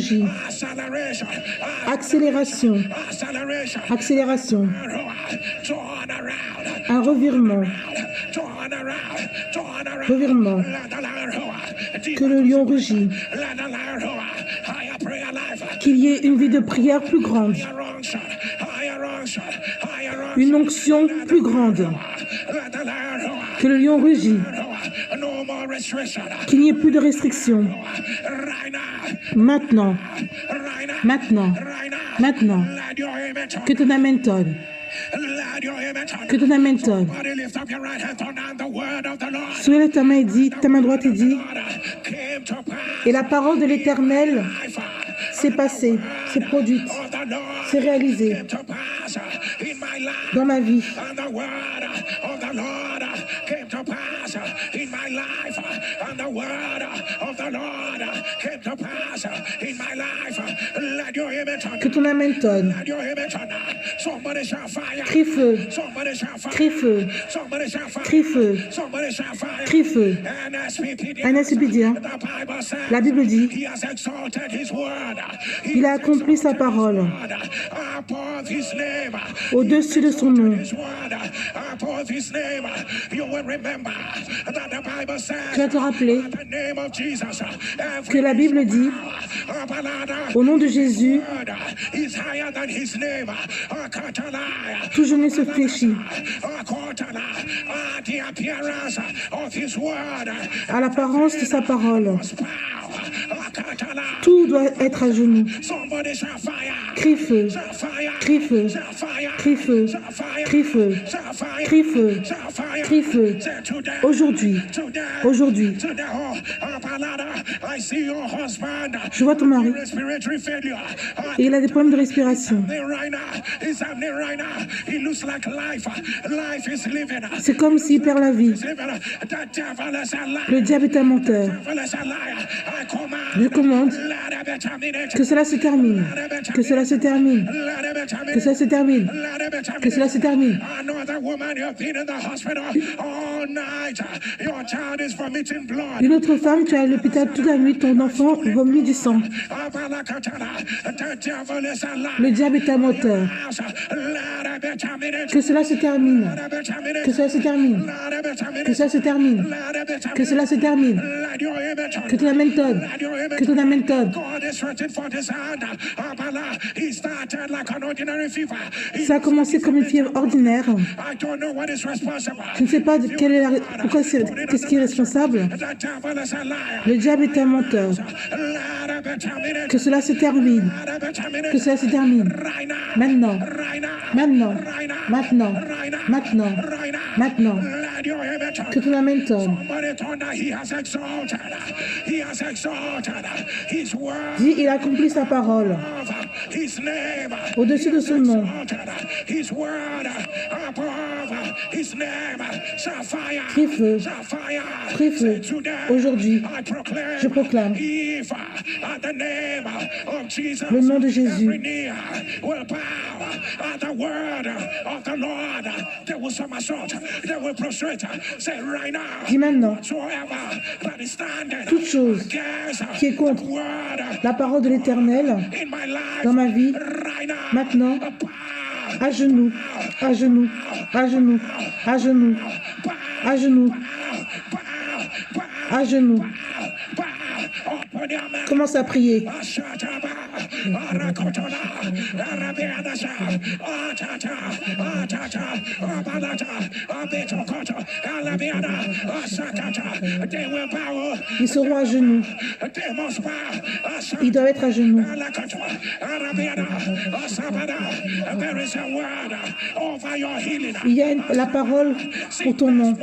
rugit. Accélération. Accélération. Un revirement. Revirement. Que le lion rugit. Qu'il y ait une vie de prière plus grande. Une onction plus grande. Que le lion rugit. Qu'il n'y ait plus de restrictions. Maintenant. Maintenant. Maintenant. Que ton amen tonne. Que ton amen tonne. Soulève ta main et dis, ta main droite et dis, et la parole de l'Éternel s'est passée, s'est produite, s'est réalisée dans ma vie. Que ton amen tonne. Crie feu. Crie feu. Crie feu. Crie feu. Un ascipidien. La Bible dit, il a accompli sa parole au-dessus de son nom. Tu vas te rappeler que la Bible dit, au nom de Jésus, tout genou se fléchit. À l'apparence de sa parole, tout doit être à genoux. Crie feu, crie feu, crie feu, crie feu, crie feu, crie feu. Aujourd'hui, aujourd'hui, je vois ton mari et il a des problèmes de respiration. C'est comme s'il perd la vie. Le diable est un menteur. Je commande que cela se termine, que cela se termine, que cela se termine, que cela se termine. Une autre femme, tu es à l'hôpital toute la nuit, ton enfant vomit du sang. Le diable est un menteur. Que cela se termine, que cela se termine, que cela se termine, que cela se termine, que ton amen tonne, que ton amen tonne. Ça a commencé comme une fièvre ordinaire. Je ne sais pas qu'est-ce qui est responsable. Le diable est un menteur. Que cela se termine. Que cela se termine. Maintenant. Maintenant. Maintenant. Maintenant. Maintenant. Que ton amen tonne. Dis, il a accompli sa parole au-dessus de son nom. Crie feu, crie feu. Aujourd'hui, je proclame le nom de Jésus. Dis maintenant, toute chose qui est contre la parole de l'Éternel dans ma vie, maintenant, à genoux, à genoux, à genoux, à genoux, à genoux, à genoux. Commence à prier. Ils seront à genoux. Ils doivent être à genoux. Il y a la parole pour ton nom.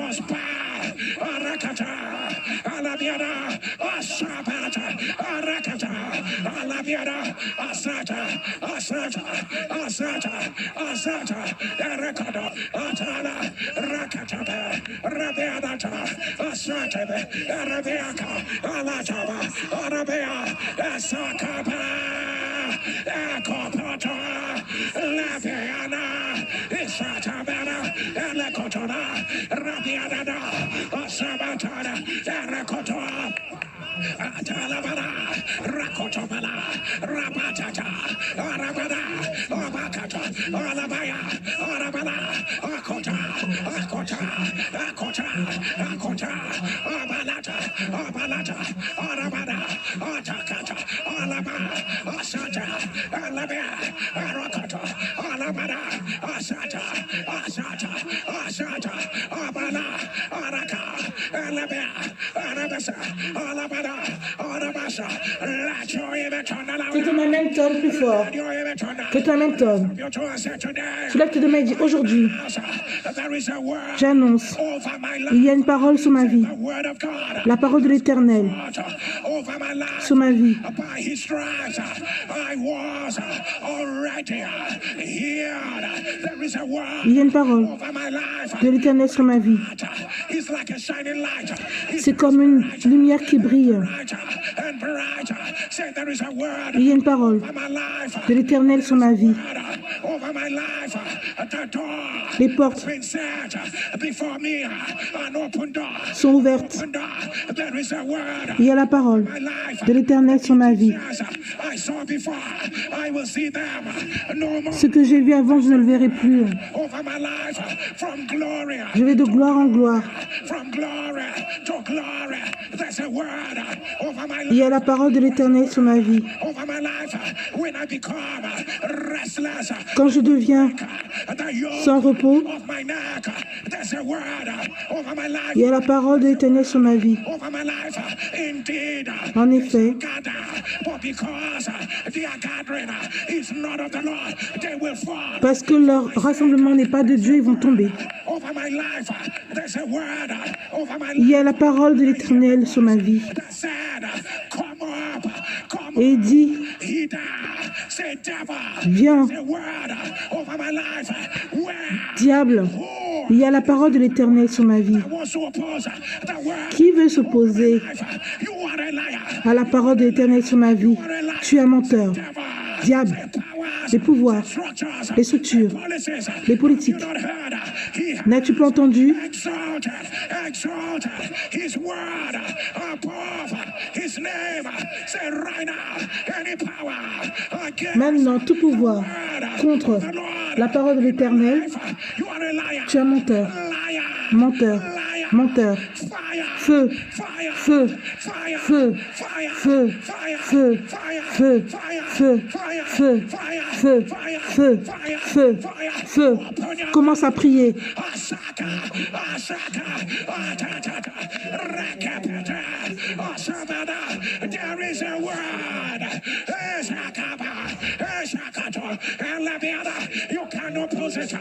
Que ton amen tonne plus fort. Que ton amen tonne. Tu lèves tes deux mains et dis aujourd'hui, j'annonce, il y a une parole sur ma vie. La parole de l'Éternel sur ma vie. Il y a une parole de l'Éternel sur ma vie. C'est comme une lumière qui brille. Il y a une parole de l'Éternel sur ma vie. Les portes sont ouvertes. Il y a la parole de l'Éternel sur ma vie. Ce que j'ai vu avant, je ne le verrai plus. Je vais de gloire en gloire. Il y a la parole de l'Éternel sur ma vie. Quand je deviens sans repos, il y a la parole de l'Éternel sur ma vie. En effet, parce que leur rassemblement n'est pas de Dieu, ils vont tomber. Il y a la parole de l'Éternel sur ma vie. Et il dit, viens, diable, il y a la parole de l'Éternel sur ma vie. Qui veut s'opposer à la parole de l'Éternel sur ma vie? Tu es un menteur. Diable, les pouvoirs, les structures, les politiques. N'as-tu pas entendu? Maintenant, tout pouvoir contre la parole de l'Éternel, tu es un menteur. Menteur, menteur. Feu, feu, feu, feu, feu, feu, feu, feu, feu, feu, feu, feu. Commence à prier. You can oppose it.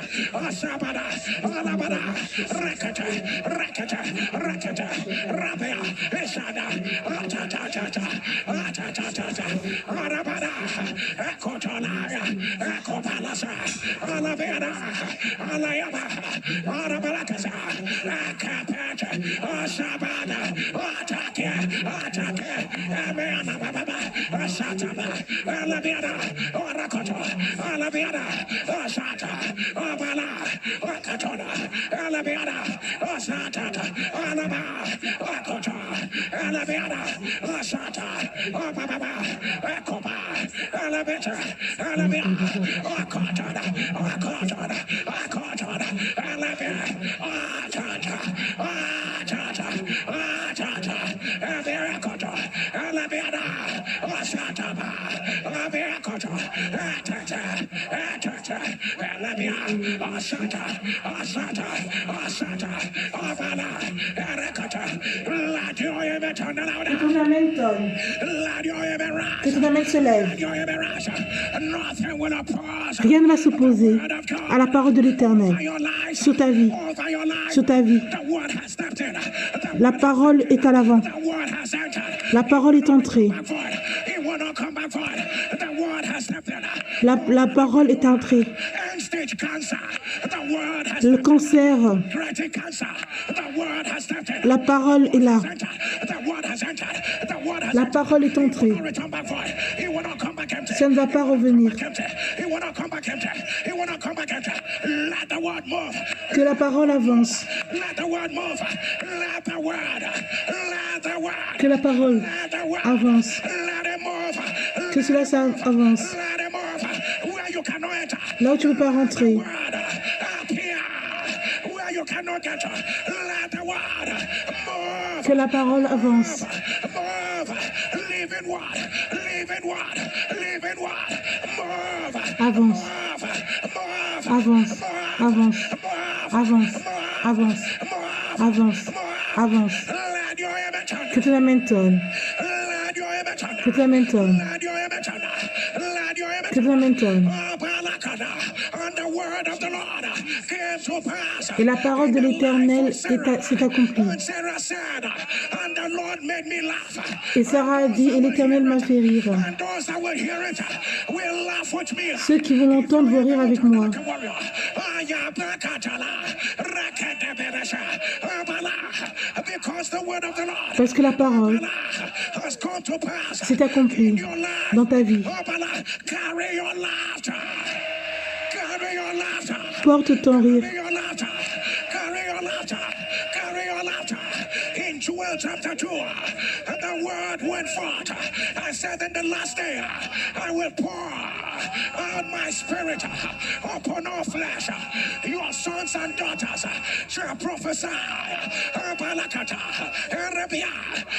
Que ton amen tonne. Que ton amen se lève. Rien ne va s'opposer à la parole de l'Éternel sur ta vie. Sur ta vie. La parole est à l'avant. La parole est entrée. La parole est entrée. Le cancer, la parole est là. La parole est entrée. Ça ne va pas revenir. Que la parole avance. Que la parole avance. Que cela avance. Là où tu ne peux pas rentrer. Que la parole avance. Avance. Avance. Avance. Avance. Avance. Avance. Avance. Que tu la maintonnes. Que tu la maintonnes. Que tu la maintonnes. Et la parole de l'Éternel s'est accomplie. Et Sarah a dit, et l'Éternel m'a fait rire. Ceux qui vont l'entendre vont rire avec moi. Parce que la parole s'est accomplie dans ta vie. Porte ton rire. In Joel chapter 2, the word went forth. I said, in the last day, I will pour out my spirit upon all flesh. Your sons and daughters shall prophesy.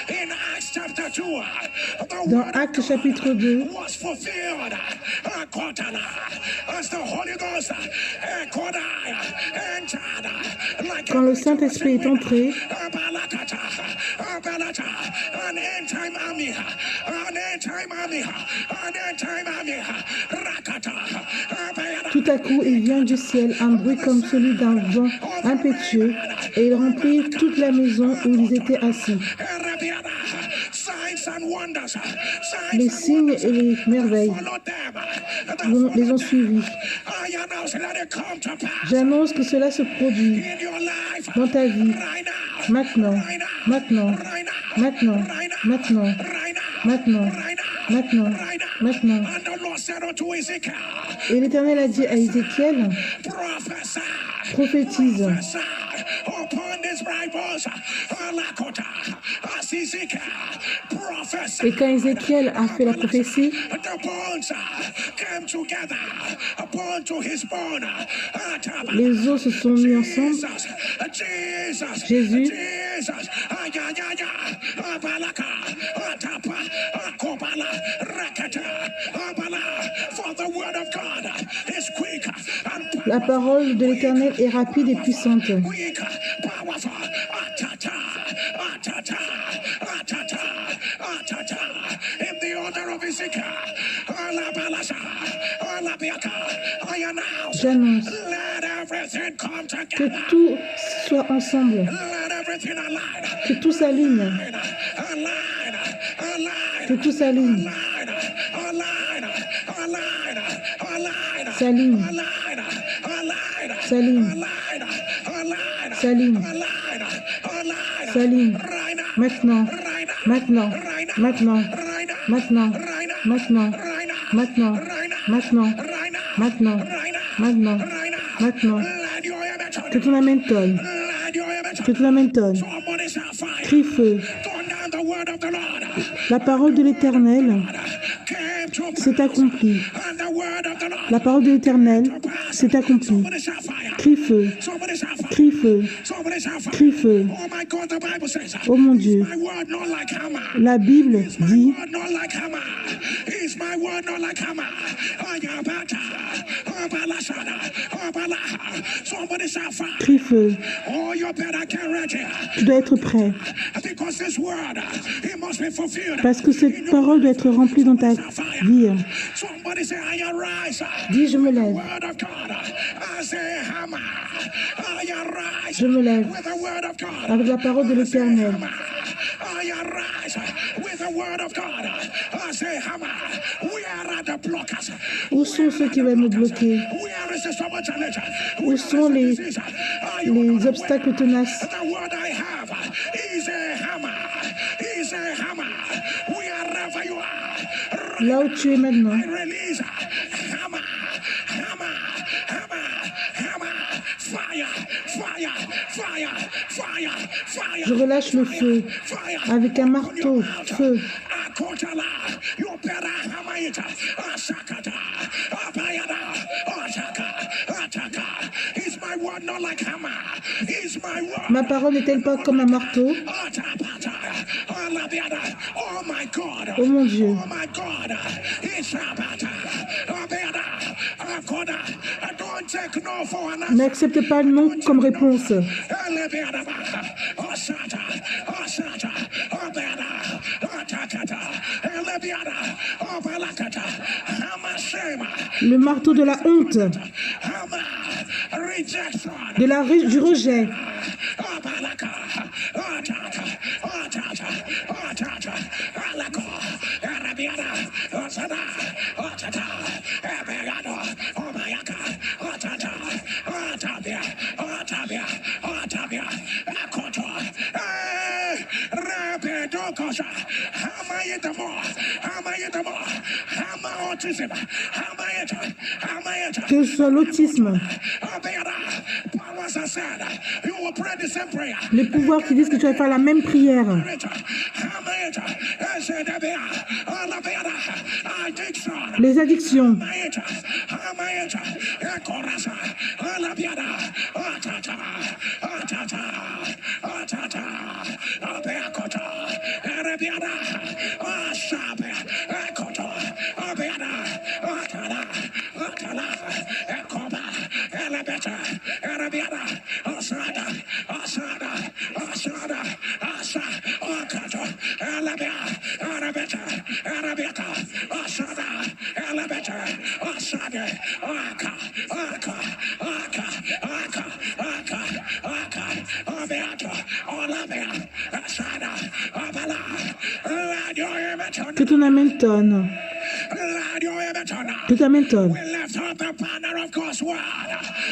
In Acts chapter 2, dans Actes chapitre 2, was fulfilled as the Holy Ghost quand le Saint-Esprit est entré, tout à coup, il vient du ciel un bruit comme celui d'un vent impétueux et il remplit toute la maison où ils étaient assis. Les signes et les merveilles les ont suivis. J'annonce que cela se produit dans ta vie, maintenant, maintenant, maintenant, maintenant, maintenant, maintenant, maintenant. Et l'Éternel a dit à Ézéchiel, prophétise. Et quand Ézéchiel a fait la prophétie, les os se sont mis ensemble. Jésus, la parole de l'Éternel est rapide et puissante. J'annonce que tout soit ensemble, que tout s'aligne, que tout s'aligne, s'aligne, s'aligne, s'aligne, s'aligne, maintenant, maintenant, maintenant, maintenant, maintenant, maintenant, maintenant, maintenant, maintenant, maintenant, que tu l'amènes tonne, que tu l'amènes tonne, crie feu. La parole de l'Éternel s'est accomplie. La parole de l'Éternel s'est accomplie. Crie feu, crie feu, crie feu. Oh mon Dieu, la Bible dit crie feu. Tu dois être prêt. Parce que cette parole doit être remplie dans ta vie. Dis, je me lève. Je me lève avec la parole de l'Éternel. Où sont ceux qui veulent me bloquer? Où sont les obstacles tenaces? Là où tu es maintenant. Je relâche le feu avec un marteau, feu, Ma parole n'est-elle pas comme un marteau? Oh mon Dieu. N'accepte pas le non comme réponse. Le marteau de la honte, du rejet. Que ce soit l'autisme, les pouvoirs qui disent que tu vas faire la même prière, les addictions, que ton amen tonne. Que ton amen tonne.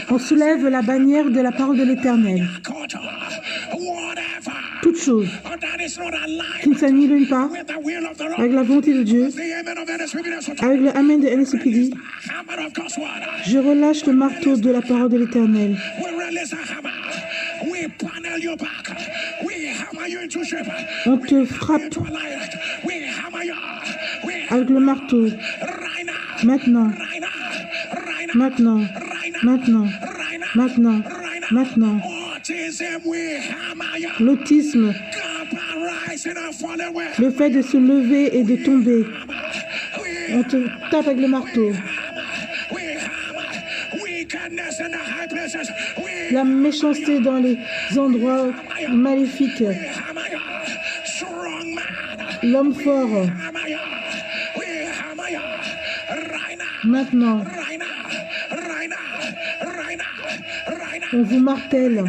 On soulève la bannière de la parole de l'Éternel. Toute chose qui ne s'annule pas avec la volonté de Dieu, avec le amen de NSPD, je relâche le marteau de la parole de l'Éternel. On te frappe avec le marteau. Maintenant, maintenant, maintenant, maintenant, maintenant. L'autisme, le fait de se lever et de tomber. On te tape avec le marteau. La méchanceté dans les endroits maléfiques. L'homme fort. Maintenant, on vous martèle.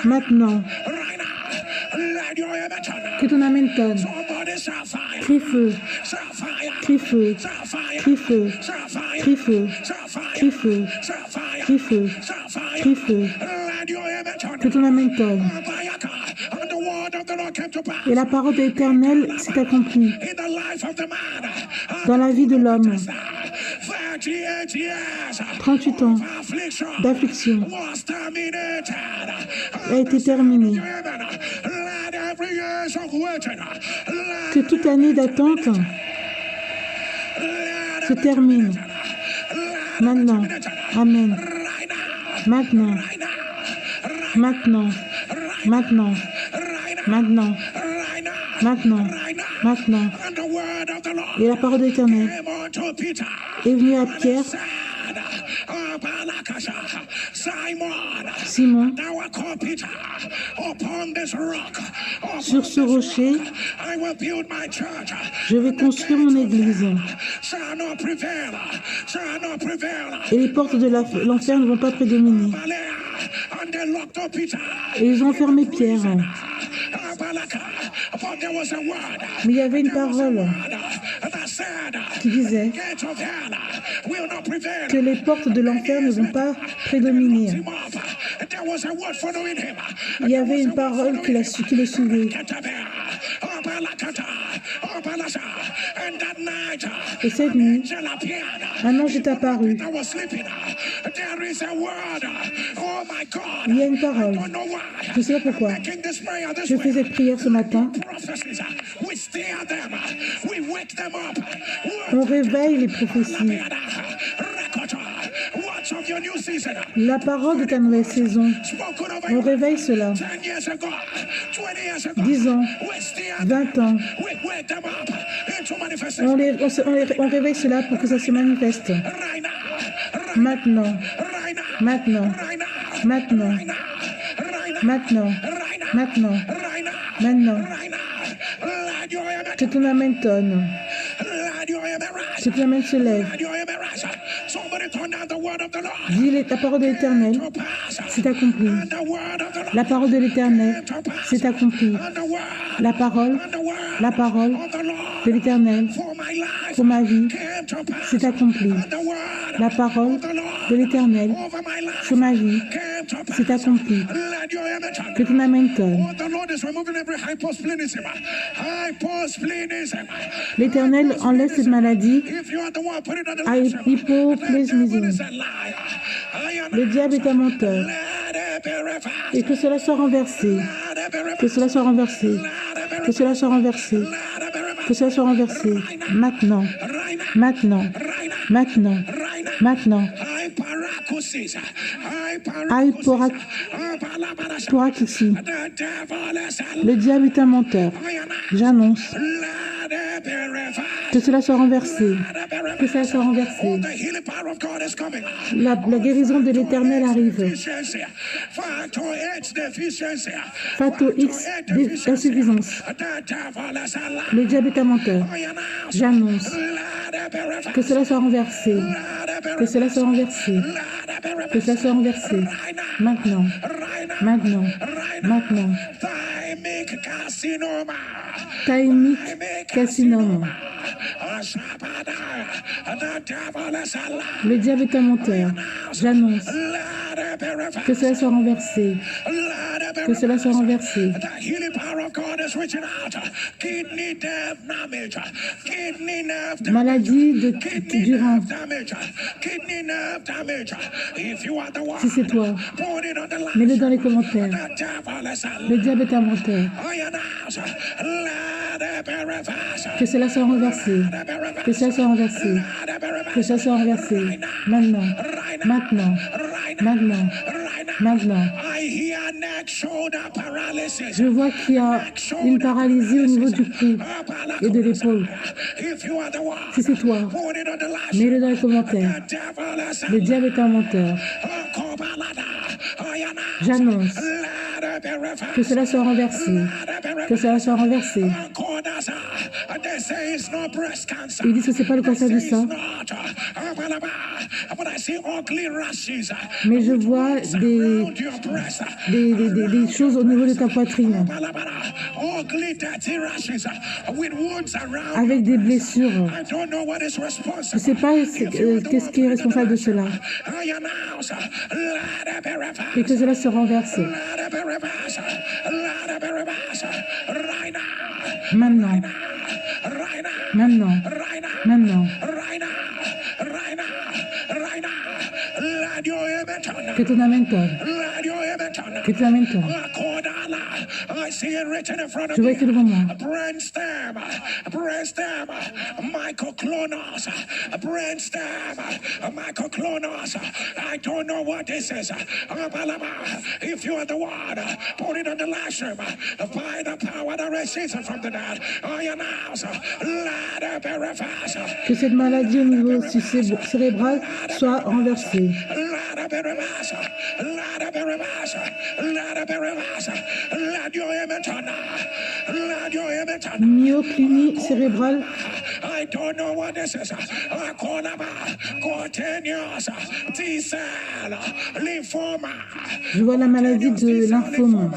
Maintenant, que ton amen tonne. Crie feu, crie feu, crie feu, crie feu, crie feu, crie feu, crie feu. Que ton amen tonne. Et la parole de l'Éternel s'est accomplie dans la vie de l'homme. 38 ans d'affliction a été terminée. Que toute année d'attente se termine. Maintenant. Amen. Maintenant. Maintenant. Maintenant. Maintenant. Maintenant. Maintenant. Et la parole de l'Éternel est venue à Pierre. Simon, sur ce rocher, je vais construire mon église. Et les portes de l'enfer ne vont pas prédominer. Et ils ont enfermé Pierre. Mais il y avait une parole qui disait que les portes de l'enfer ne vont pas prédominer. Il y avait une parole qui le suivait. Et cette nuit, un ange est apparu. Il y a une parole. Je ne sais pas pourquoi. Je fais cette prière ce matin. On réveille les prophéties. La parole de ta nouvelle saison. On réveille cela. 10 ans, 20 ans. On réveille cela pour que ça se manifeste. Maintenant. Maintenant. Maintenant. Maintenant. Maintenant. Maintenant. Que ton amen tonne. Que ton amen se lève. Dis la parole de l'Éternel, c'est accompli. La parole de l'Éternel, c'est accompli. La parole de l'Éternel pour ma vie, c'est accompli. La parole de l'Éternel sur ma vie, c'est accompli. Que ton amen tonne. L'Éternel enlève cette maladie à hypoplasmisme. Le diable est un menteur. Et que cela soit renversé. Que cela soit renversé. Que cela soit renversé. Que cela soit renversé. Maintenant. Maintenant. Maintenant. Maintenant. Porakici. Le diable est un menteur. J'annonce que cela soit renversé. Que cela soit renversé. La guérison de l'Éternel arrive. Facto X d'insuffisance. Le diable est un menteur. J'annonce que cela soit renversé. Que cela soit renversé. Que cela soit renversé. Maintenant. Maintenant. Maintenant. Thymic carcinome. Le diable est un menteur. J'annonce que cela soit renversé. Que cela soit renversé. Maladie du rein. Si c'est toi, mets-le dans les commentaires. Le diable est un menteur. Que cela soit renversé. Que cela soit renversé. Que cela soit renversé. Maintenant. Maintenant. Maintenant. Maintenant. Je vois qu'il y a une paralysie au niveau du cou et de l'épaule. Si c'est toi, mets-le dans les commentaires. Le diable est un menteur. J'annonce que cela soit renversé. Que cela soit renversé. Ils disent que ce n'est pas le cancer du sein. Mais je vois des choses au niveau de ta poitrine. Avec des blessures. Je ne sais pas qu'est-ce qui est responsable de cela. Et que cela se renverse. Maintenant. Maintenant. Maintenant. Que ton amen tonne. Que ton amen tonne. Je vois écrit devant moi. I don't know what this is. If you are the one, put it on the last room. By the power that raises from the dead, I announce, que cette maladie au niveau cérébral soit renversée. Myoclonie cérébrale. I don't know what this is. Je vois la maladie de lymphome.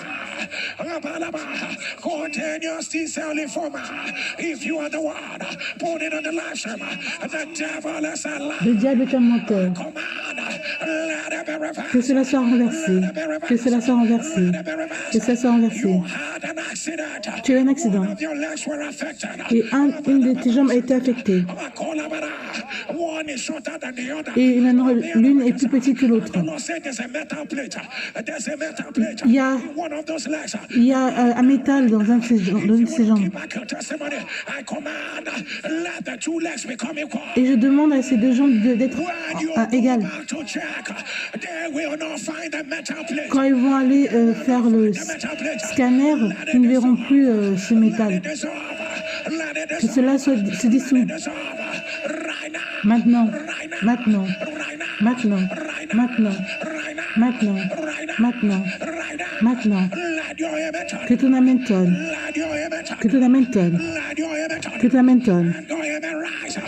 Le diable est un menteur. Que cela soit renversé. Que cela soit renversé. Que cela soit renversé. Tu as eu un accident. Et une de tes jambes a été affectée. Et maintenant, l'une est plus petite que l'autre. Il y a un métal dans une de ces jambes. Et je demande à ces deux jambes d'être égales. Quand ils vont aller faire le scanner, ils ne verront plus ce métal. Que cela se dissout. Maintenant, maintenant, maintenant, maintenant, maintenant, maintenant, maintenant. Que ton amen tonne. Que ton amen tonne. Que ton amen tonne.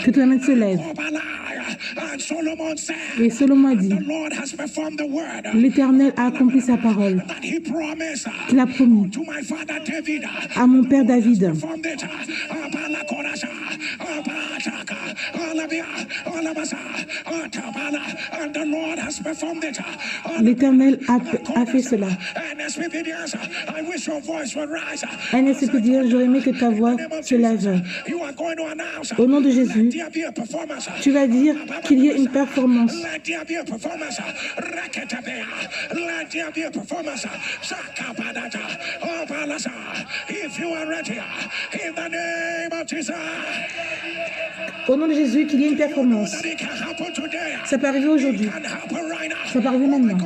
Que ton amen se lève. Et Salomon a dit, l'Éternel a accompli sa parole qu'il a promis à mon père David. L'Éternel a fait cela. NSPDR, j'aurais aimé que ta voix se lève. Au nom de Jésus, tu vas dire qu'il y ait une performance. Au nom de Jésus, qu'il y ait une performance. Ça peut arriver aujourd'hui. Ça peut arriver maintenant.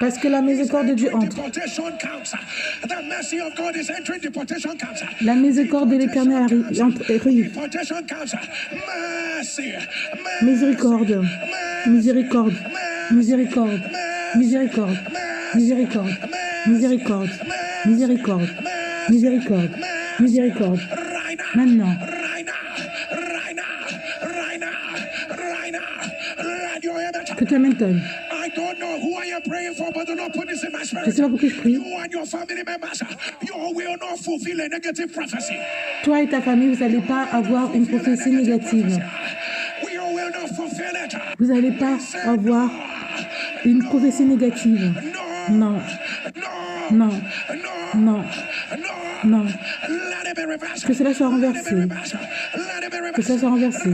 Parce que la miséricorde de Dieu entre. La miséricorde de l'Éternel arrive. Miséricorde, miséricorde, miséricorde, miséricorde, miséricorde, miséricorde, miséricorde, miséricorde, miséricorde. Maintenant. Que tu amènes tonne. Je ne sais pas pour qui je prie. Toi et ta famille, vous n'allez pas avoir une prophétie négative. Vous n'allez pas avoir une prophétie négative. Non. Non. Non. Non. Que cela soit renversé. Que cela soit renversé.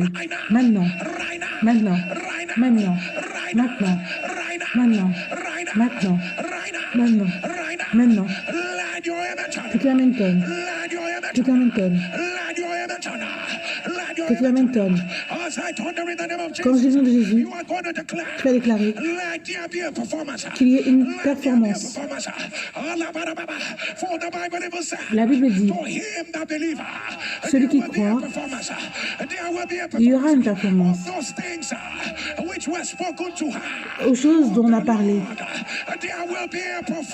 Maintenant. Maintenant. Maintenant. Maintenant. Maintenant. Maintenant. Maintenant. Maintenant. Que tu l'amènes tonne. Que tu l'amènes tonne. Que tu l'amènes tonne. Quand je dis le nom de Jésus, tu vas déclarer qu'il y ait une performance. La Bible dit, celui qui croit, il y aura une performance. Aux choses dont on a parlé,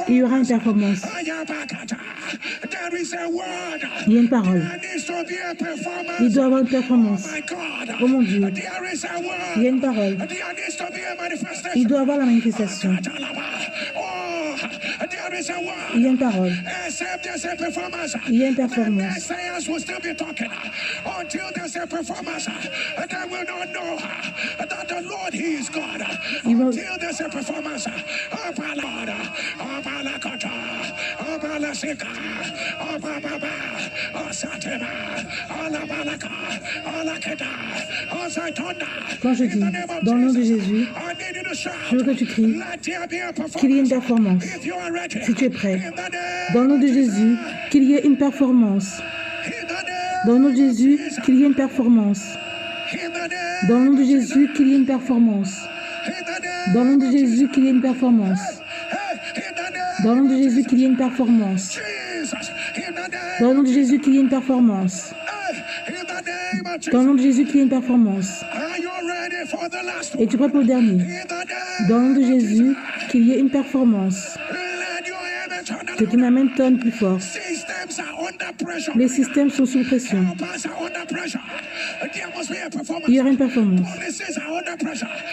il y aura une performance. Il y a une parole. Il doit y avoir une performance. Oh mon Dieu. Il y a une parole. Il doit y avoir la manifestation. Il y a une parole. Il y a une performance. Il va... Quand je dis, dans le nom de Jésus, je veux que tu cries qu'il y ait une performance. Si tu es prêt, dans le nom de Jésus, qu'il y ait une performance. Dans le nom de Jésus, qu'il y ait une performance. Dans le nom de Jésus, qu'il y ait une performance. Dans le nom de Jésus, qu'il y ait une performance. Dans le nom de Jésus, qu'il y ait une performance. Dans le nom de Jésus, qu'il y ait une performance. Dans le nom de Jésus, qu'il y ait une performance. Et tu prends pour le dernier. Dans le nom de Jésus, qu'il y ait une performance. Que ton amen tonne plus fort. Les systèmes sont sous pression. Il y aura une performance.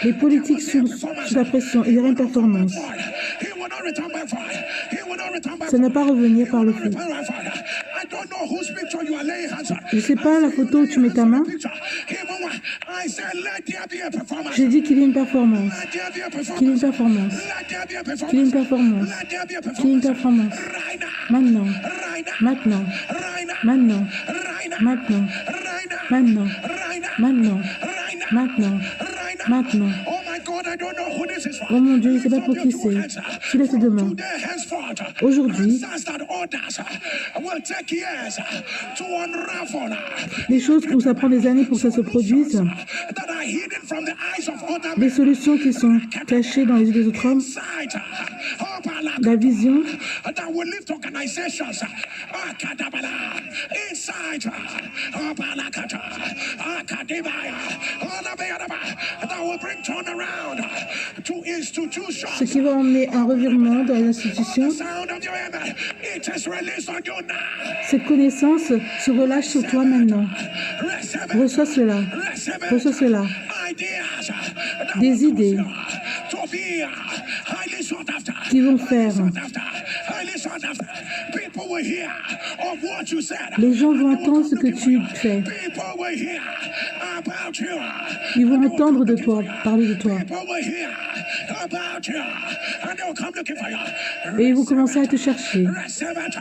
Les politiques sont sous la pression. Il y aura une performance. Ça ne va pas revenir par le feu. Je ne sais pas la photo où tu mets ta main. J'ai dit qu'il y a une performance. Qu'il y ait une performance. Qu'il y ait une performance. Qu'il y ait une performance. Maintenant. Maintenant. Maintenant. Maintenant. Maintenant. Maintenant. Maintenant. Maintenant. Oh mon Dieu, je ne sais pas pour qui c'est. Je laisse demain. Aujourd'hui, les choses où ça prend des années pour que ça se produise, les solutions qui sont cachées dans les yeux des autres hommes, la vision, ce qui va emmener un revirement dans les institutions. Cette connaissance se relâche sur toi maintenant. Reçois cela. Reçois cela. Des idées qui vont faire. Les gens vont entendre ce que tu fais. Ils vont entendre de toi, parler de toi. Et ils vont commencer à te chercher.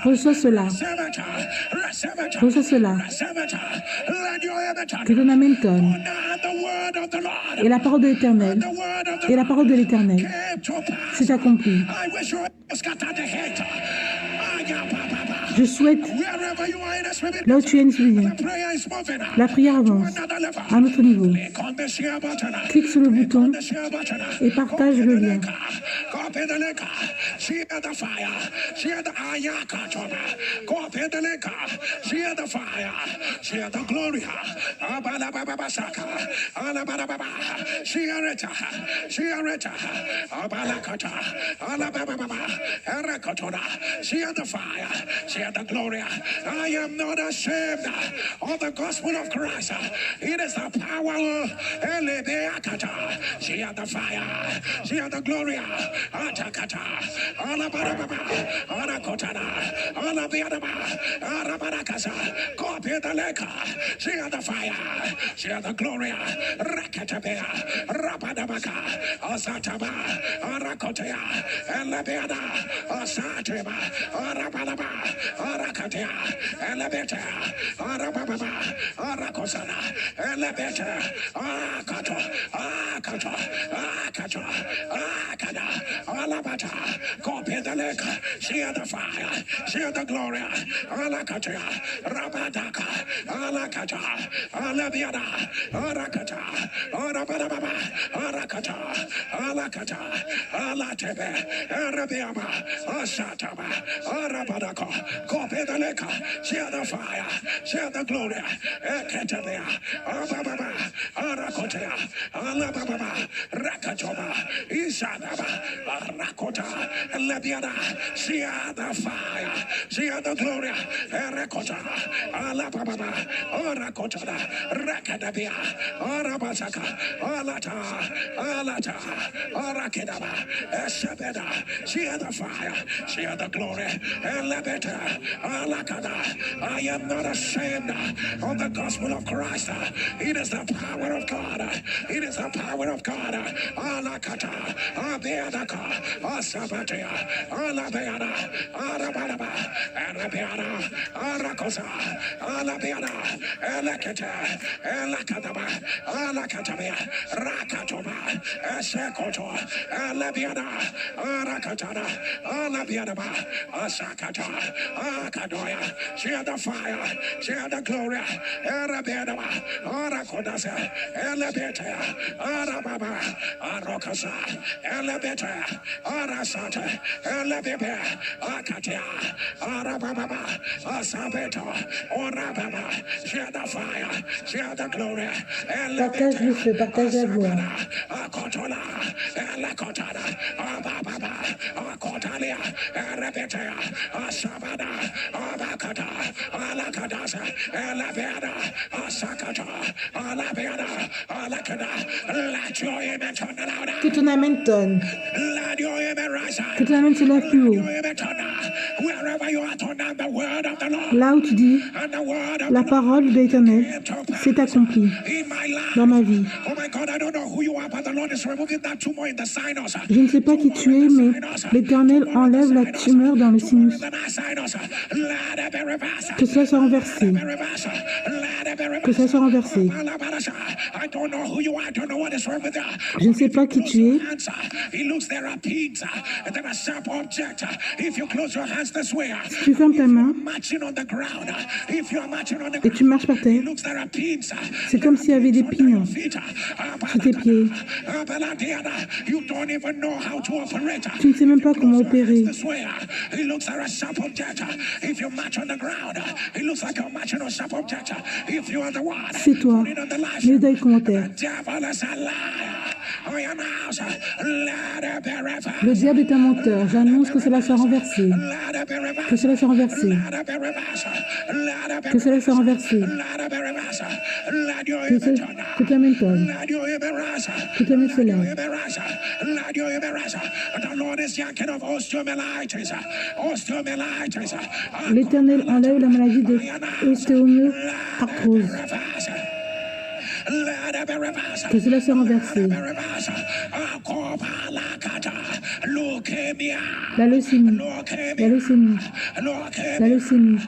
Reçois cela. Reçois cela. Que ton amen tonne. Et la parole de l'Éternel. Et la parole de l'Éternel. C'est accompli. Je souhaite, là où tu es, la prière avance à un autre niveau. Clique sur le bouton et partage le lien. Share the glory. I am not ashamed of the gospel of Christ. It is the power. Share the fire. Share the glory. Atakata. Alabarababa. Arakotana. Alabiadaba. Arabarakasa. Copy the leka. Share the fire. Share the glory. Rakatabea. Rabadabaka. Asataba. Arakotea. Elabeada. Asateba. Arabalaba. Arakatea, Elebeta, Arababa, Arakosana, Elebeta, Akato, Akato, Akato, Akada, Alabata, copy the lake, share the fire, share the glory, Alakatea, Rabadaka, Alakata, Alabiada, Arakata, Arababa, Arakata, Alakata, Alatebe, Arabiaba, Asataba, Arabadaka. Copy the liquor, share the fire, share the glory, Ekatabea, Ababa, Arakotea, Alababa, Rakatoba, Isadaba, Arakota, Labiada, share the fire, share the glory, Erekota, Alababa, Arakota, Rakatabea, Arabasaka, Alata, Arakidaba, Esabeda, share the fire, share the glory, Elebeta, Alakada. I am not ashamed of the gospel of Christ. It is the power of God. It is the power of God. Alakata, Abeadaka, Asabatea, Alabeada, Arabalaba, Arabeada, Arakosa, Alabeada, Elekata, Elakadaba, Alakatabea, Rakatoba, Esekoto, Alabeada, Arakatana, Alabeadaba, Asakata, Akadoya, share the fire, share the glory, Arabedaba, Arakodasa, Elebeta, Arababa, Arokasa, Elebeta, Arasata, Elebebe, Akatia, Arababa, Asabeto, Orababa, share the fire, share the glory, Partage le feu, partage la gloire. Akotola, Elekotana, Ababa, Akotalia, Arabetea, Asabada, Abakata, Alakadasa, Elabeda, Asakata, Alabeda, Alakada, let your image turn louder. Que ton amen tonne. Let your image rise. Que ton amen se lève plus haut. We Là où tu dis, la parole de l'Éternel s'est accomplie dans ma vie. Je ne sais pas qui tu es, mais l'Éternel enlève la tumeur dans le sinus. Que cela soit renversé. Que cela soit renversé. Je ne sais pas qui tu es. Si tu fermes ta main et tu marches par terre, c'est comme s'il y avait des pins sous tes pieds. Tu ne sais même pas comment opérer. C'est toi. Mets dans les commentaires. Le diable est un menteur. J'annonce que cela soit renversé. Que cela soit renversé. Que cela soit renversé. Que ta main tombe. Que ta main se lève. L'Éternel enlève la maladie de l'ostéomyarthrose. Que cela soit renversé. La leucémie. La leucémie. La leucémie.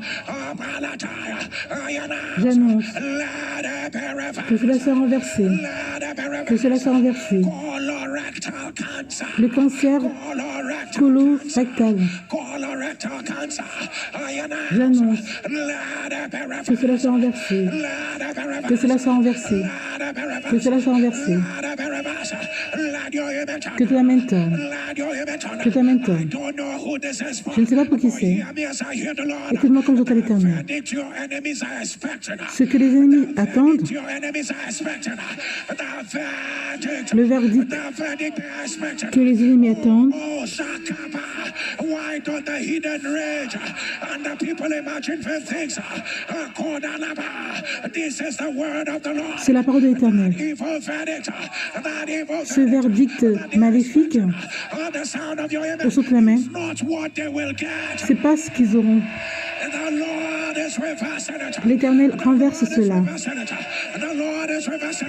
J'annonce que cela soit renversé. Que cela soit renversé. Le cancer colorectal. J'annonce que cela soit renversé. Que cela soit renversé. Que cela soit renversé. Que ta main tombe. Que ta main tombe. Je ne sais pas pour qui c'est. Écoute-moi comme j'entends l'Éternel. Ce que les ennemis attendent, le verdict que les ennemis attendent, c'est la parole de l'Éternel. Ce verdict maléfique, au son de la main, c'est pas ce qu'ils auront. L'Éternel renverse cela.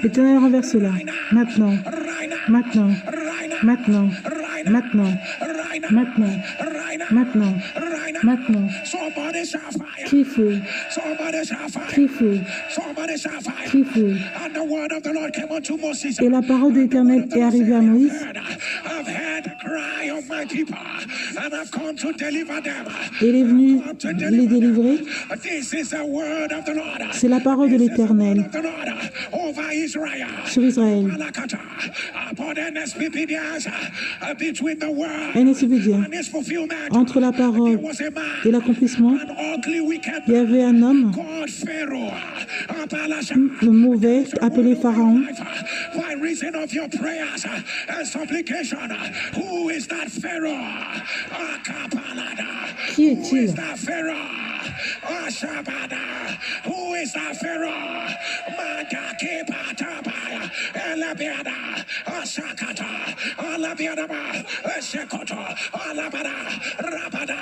L'Éternel renverse cela. Maintenant. Maintenant. Maintenant. Maintenant. Maintenant. Maintenant. Maintenant. Crie feu. Crie feu. Crie feu. Et la parole de l'Éternel est arrivée à Moïse. Et il est venu les délivrer. C'est la parole de l'Éternel sur Israël. Entre la parole et l'accomplissement, il y avait un homme mauvais appelé Pharaon. Qui est-il? Who is that Pharaoh? Magaki Patabaya, Elabiada, Asakata, Alabiadaba, Esekoto, Alabada, Rabada.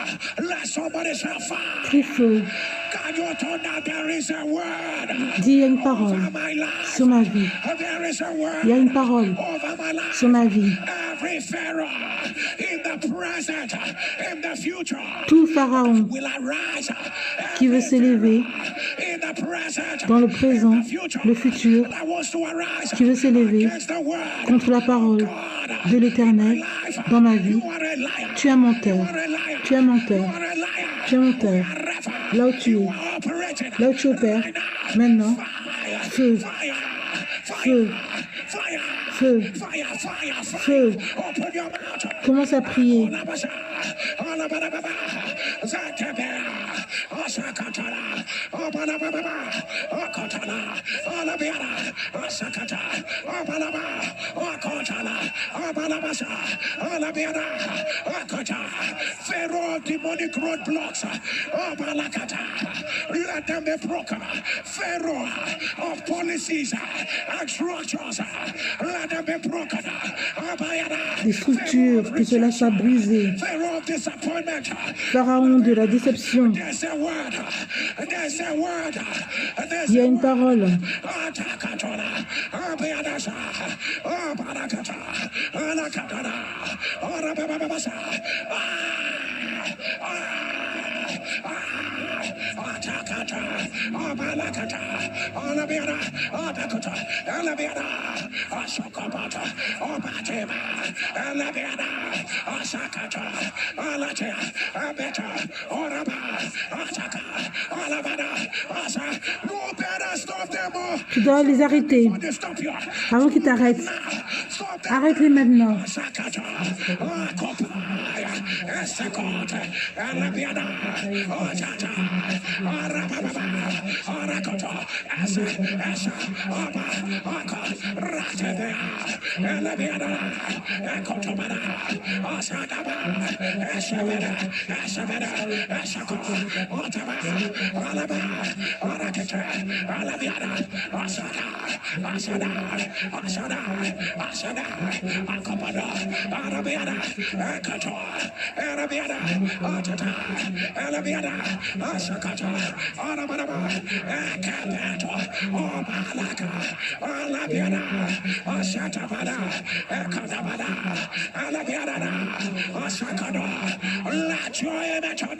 Let somebody say fire. Can you turn that there is a word? Dis, il y a une parole sur ma vie. Il y a une parole sur ma vie. Tout Pharaon qui veut s'élever dans le présent, le futur, qui veut s'élever contre la parole de l'Éternel dans ma vie, tu es un menteur, tu es un menteur, tu es un menteur. Là où tu es, là où tu opères, maintenant, feu, feu, feu, feu. Commence à prier. Pharaoh demonic roadblocks. Let them be broken. Pharaoh of policies and structures. Let them be broken. Des structures, que cela soit brisé. Pharaon de la déception. Il y a une parole. Tu dois les arrêter avant qu'ils t'arrêtent. Arrête-les maintenant.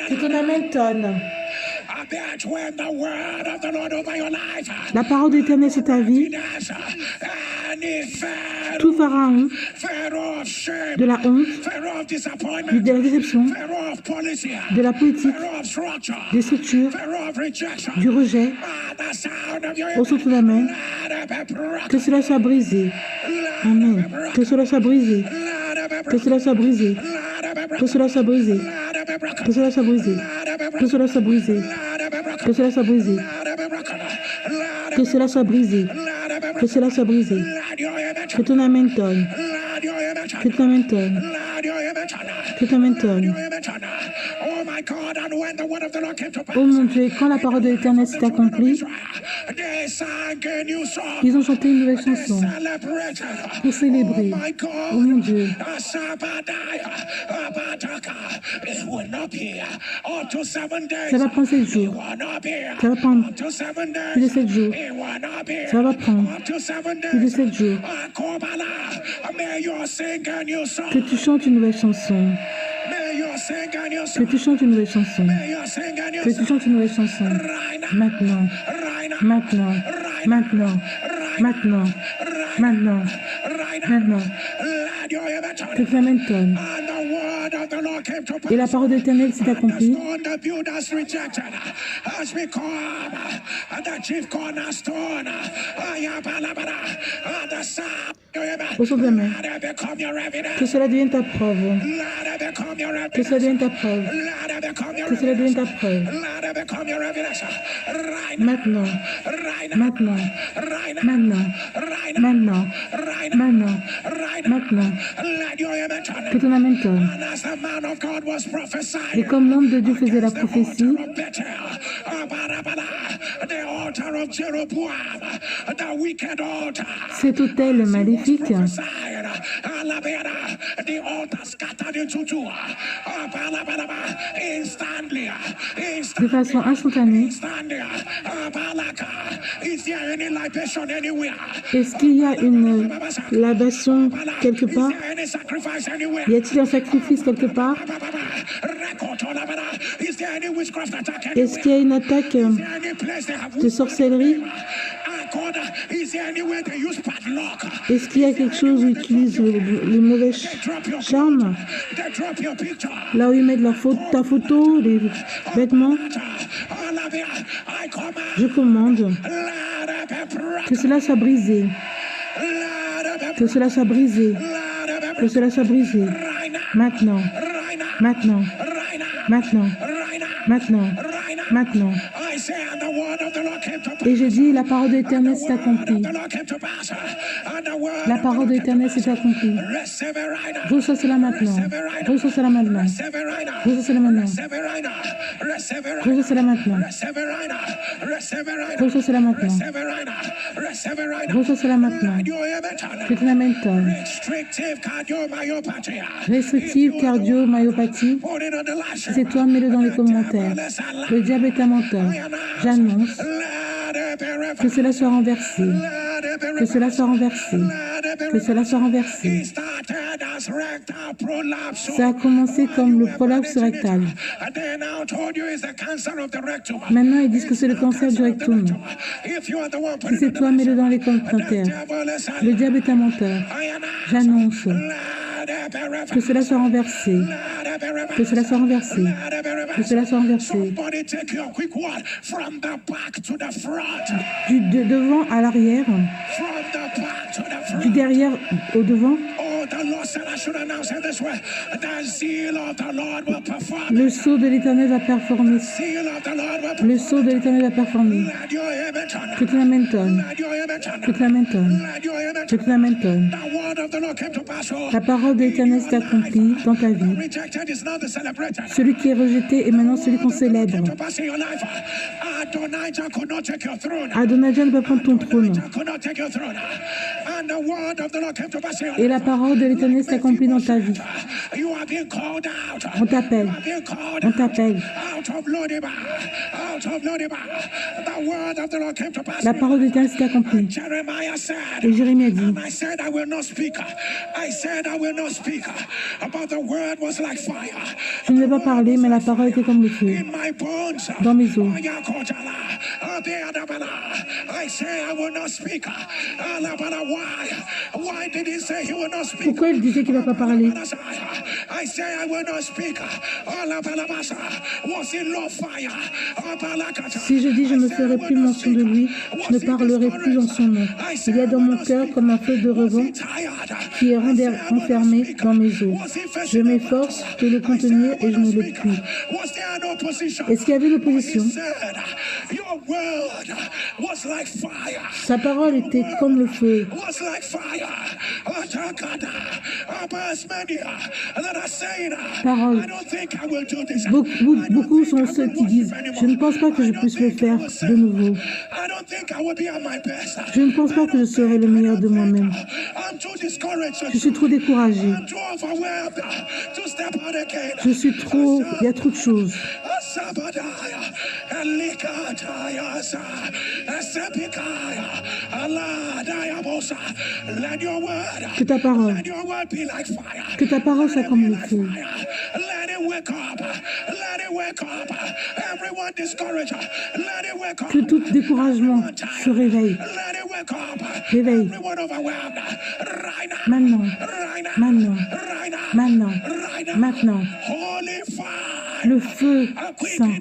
C'est ton Hamilton. La parole de l'Éternel, c'est ta vie. Tout pharaon de la honte, de la déception, de la politique, des structures, du rejet, au son de la main, que cela soit brisé. Amen. Que cela soit brisé. Que cela soit brisé. Que cela soit brisé. Que cela soit brisé. Que cela soit brisé. Que cela soit brisé. Que cela soit brisé. Que cela soit brisé. Que ton amen tonne. Que ton amen tonne. Que ton amen tonne. Oh mon Dieu, quand la parole de l'Éternel s'est accomplie, ils ont chanté une nouvelle chanson pour célébrer. Oh mon Dieu. Ça va prendre 7 jours. Ça va prendre plus de 7 jours. Ça va prendre plus de 7 jours. Que tu chantes une nouvelle chanson. Que tu chantes une nouvelle chanson. Que tu chantes une nouvelle chanson. Maintenant. Maintenant. Maintenant. Maintenant. Maintenant. Maintenant. Que tu amènes. Et la parole de l'Éternel s'est accomplie. Au son de la main. Que cela devienne ta preuve. Que cela devienne ta preuve. Que cela devienne ta preuve. Maintenant. Maintenant. Maintenant. Maintenant. Maintenant. Maintenant. Que ton amen tonne. Et comme l'homme de Dieu faisait la prophétie, cet autel maléfique de façon instantanée. Est-ce qu'il y a une libation quelque part? Y a-t-il un sacrifice quelque part? Est-ce qu'il y a une attaque de sorcellerie? Est-ce qu'il y a quelque chose où ils utilisent le mauvais charme? Là où ils mettent ta photo, les vêtements. Je commande que cela soit brisé. Que cela soit brisé. Que cela soit brisé. Maintenant. Maintenant. Maintenant. Maintenant. Maintenant. Et je dis, la parole de l'Éternel s'est accomplie. La parole de l'Éternel s'est accomplie. Reçois cela maintenant. Reçois cela maintenant. Reçois cela maintenant. Reçois cela maintenant. Reçois cela maintenant. Reçois cela maintenant. Ketonamenton. Restrictive cardiomyopathie. C'est toi, mets-le dans les commentaires. Le diable est un menteur. J'annonce que cela soit renversé. Que cela soit renversé. Que cela soit renversé. Ça a commencé comme le prolapse rectal. Maintenant, ils disent que c'est le cancer du rectum. Si c'est toi, mets-le dans les commentaires. Le diable est un menteur. J'annonce que cela soit renversé. Que cela soit renversé. Que cela soit renversé. Du devant à l'arrière. Du derrière au devant. Le sceau de l'Éternel va performer. Le sceau de l'Éternel va performer. Que tu l'amènes. Que tu l'amènes. Que tu l'amènes. La parole de l'Éternel s'est accomplie dans ta vie. Celui qui est rejeté est maintenant celui qu'on célèbre. Adonijah ne peut prendre ton trône. Et la parole de l'Éternel s'est accomplie dans ta vie. On t'appelle. On t'appelle. La parole de l'Éternel s'est accomplie. Et Jérémie a dit, je ne vais pas parler, mais la parole était comme le feu dans mes os. Pourquoi il disait qu'il ne va pas parler? Si je dis je ne ferai plus mention de lui, je ne parlerai plus en son nom. Il y a dans mon cœur comme un feu de revent qui est renfermé dans mes os. Je m'efforce de le contenir et je ne le puis. Est-ce qu'il y avait l'opposition? Sa parole était comme le feu. Parole. Beaucoup sont ceux qui disent, je ne pense pas que je puisse le faire de nouveau. Je ne pense pas que je serai le meilleur de moi-même. Je suis trop découragé. Je suis trop... Il y a trop de choses. Que ta parole soit comme le feu. Que tout découragement se réveille. Réveille. Maintenant. Maintenant. Maintenant. Maintenant. Le feu saint.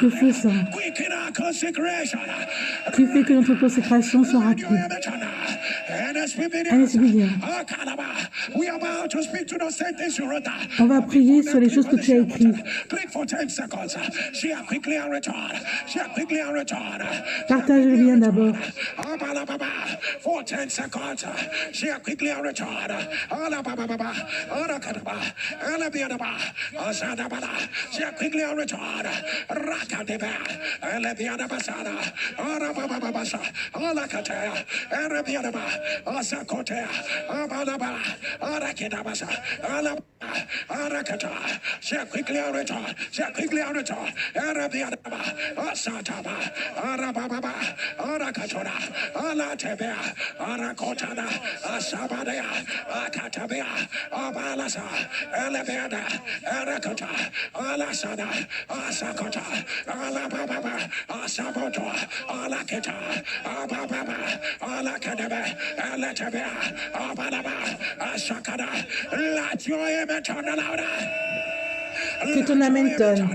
Le feu saint. Qui fait que notre consécration soit rapide. On va prier sur les choses que tu as écrites. Partage le lien d'abord. Que ton amen tonne.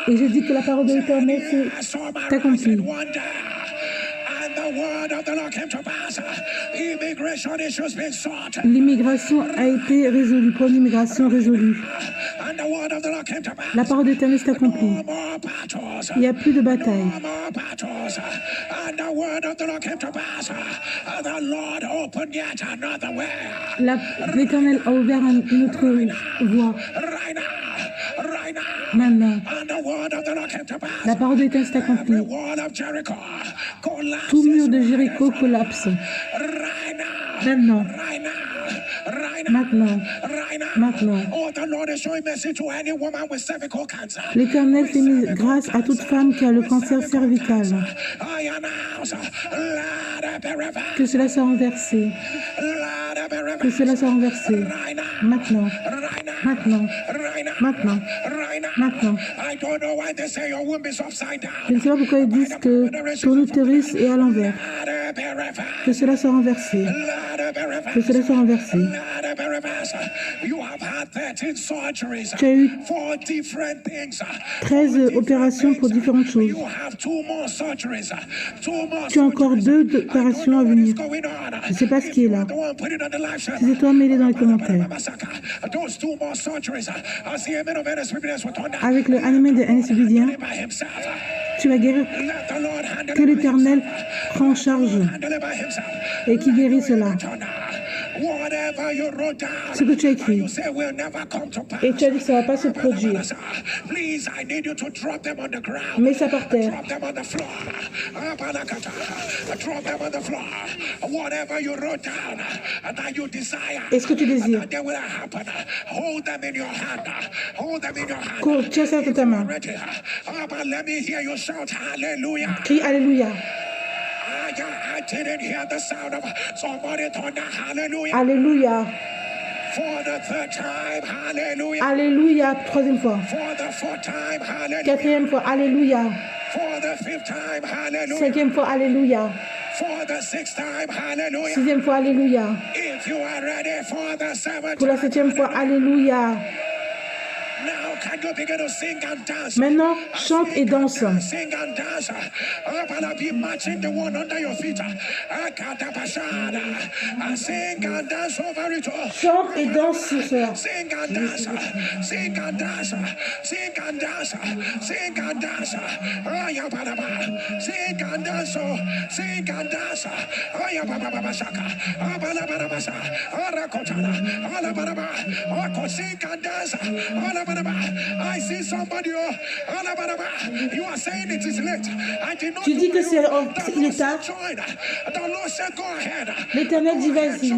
Et je dis que la parole de l'Éternel s'est accomplie. L'immigration a été résolue, pour l'immigration résolue. La parole de l'Éternel s'est accomplie. Il n'y a plus de bataille. L'Éternel a ouvert une autre voie. Maintenant, la parole de l'Éternel s'est accomplie. Tout mur de Jéricho collapse. Maintenant. L'Éternel fait grâce à toute femme qui a le cancer cervical. Que cela soit renversé. Que cela soit renversé. Maintenant. Je ne sais pas pourquoi ils disent que ton utérus est à l'envers. Que cela soit renversé. Que cela soit renversé. Tu as eu 13 opérations pour différentes choses. Tu as encore 2 opérations à venir. Je ne sais pas ce qui est là. Si c'est toi, mets-les dans les commentaires. Avec le animé de NSBDien, tu vas guérir. Que l'Éternel prend en charge et qui guérit cela. Ce que tu as écrit. Et tu as dit que ça ne va pas se produire. Mets ça par terre. Et ce que tu désires. Tiens ça dans ta main. Crie Alléluia. Alléluia. Alléluia. 3e fois. 4e fois. Alléluia. 5e fois. Alléluia. 6e fois. Alléluia. Pour la 7e fois. Alléluia. Maintenant, chante et danse. Chante et danse sur cela. I see somebody. You are saying it is late. I did not. Tu dis que il est tard. L'Éternel dit vas-y.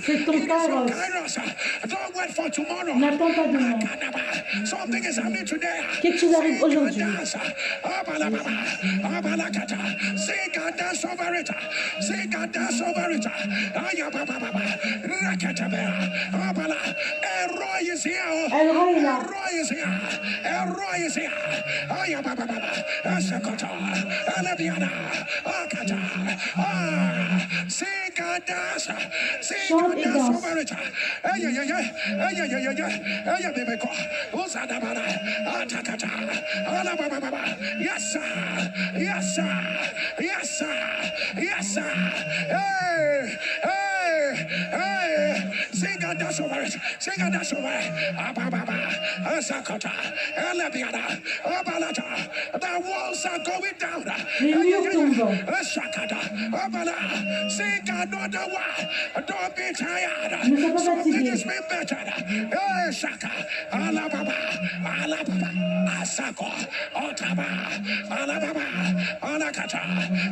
C'est ton kairos. N'attends pas demain. Quelque chose arrive aujourd'hui. Elroy is here. Elroy est là. Elroy is here. Asakota. Alabiana. Akata. Sing and dance. Sing and dance over it. Bebeko. Usadabara. Atakata. Alababa. Yes, sir. Yes, sir. Yes, sir. Yes, sir. Hey. Sing and dance over it. Sing and dance over it. Ababa. Asakota. Alabiana. Abalata. The walls are going down. Shakata. Abala. Sing another one. Don't be tired. Something is being better. Shaka. Alababa. Alababa. Asako. Otaba. Alababa. Alakata.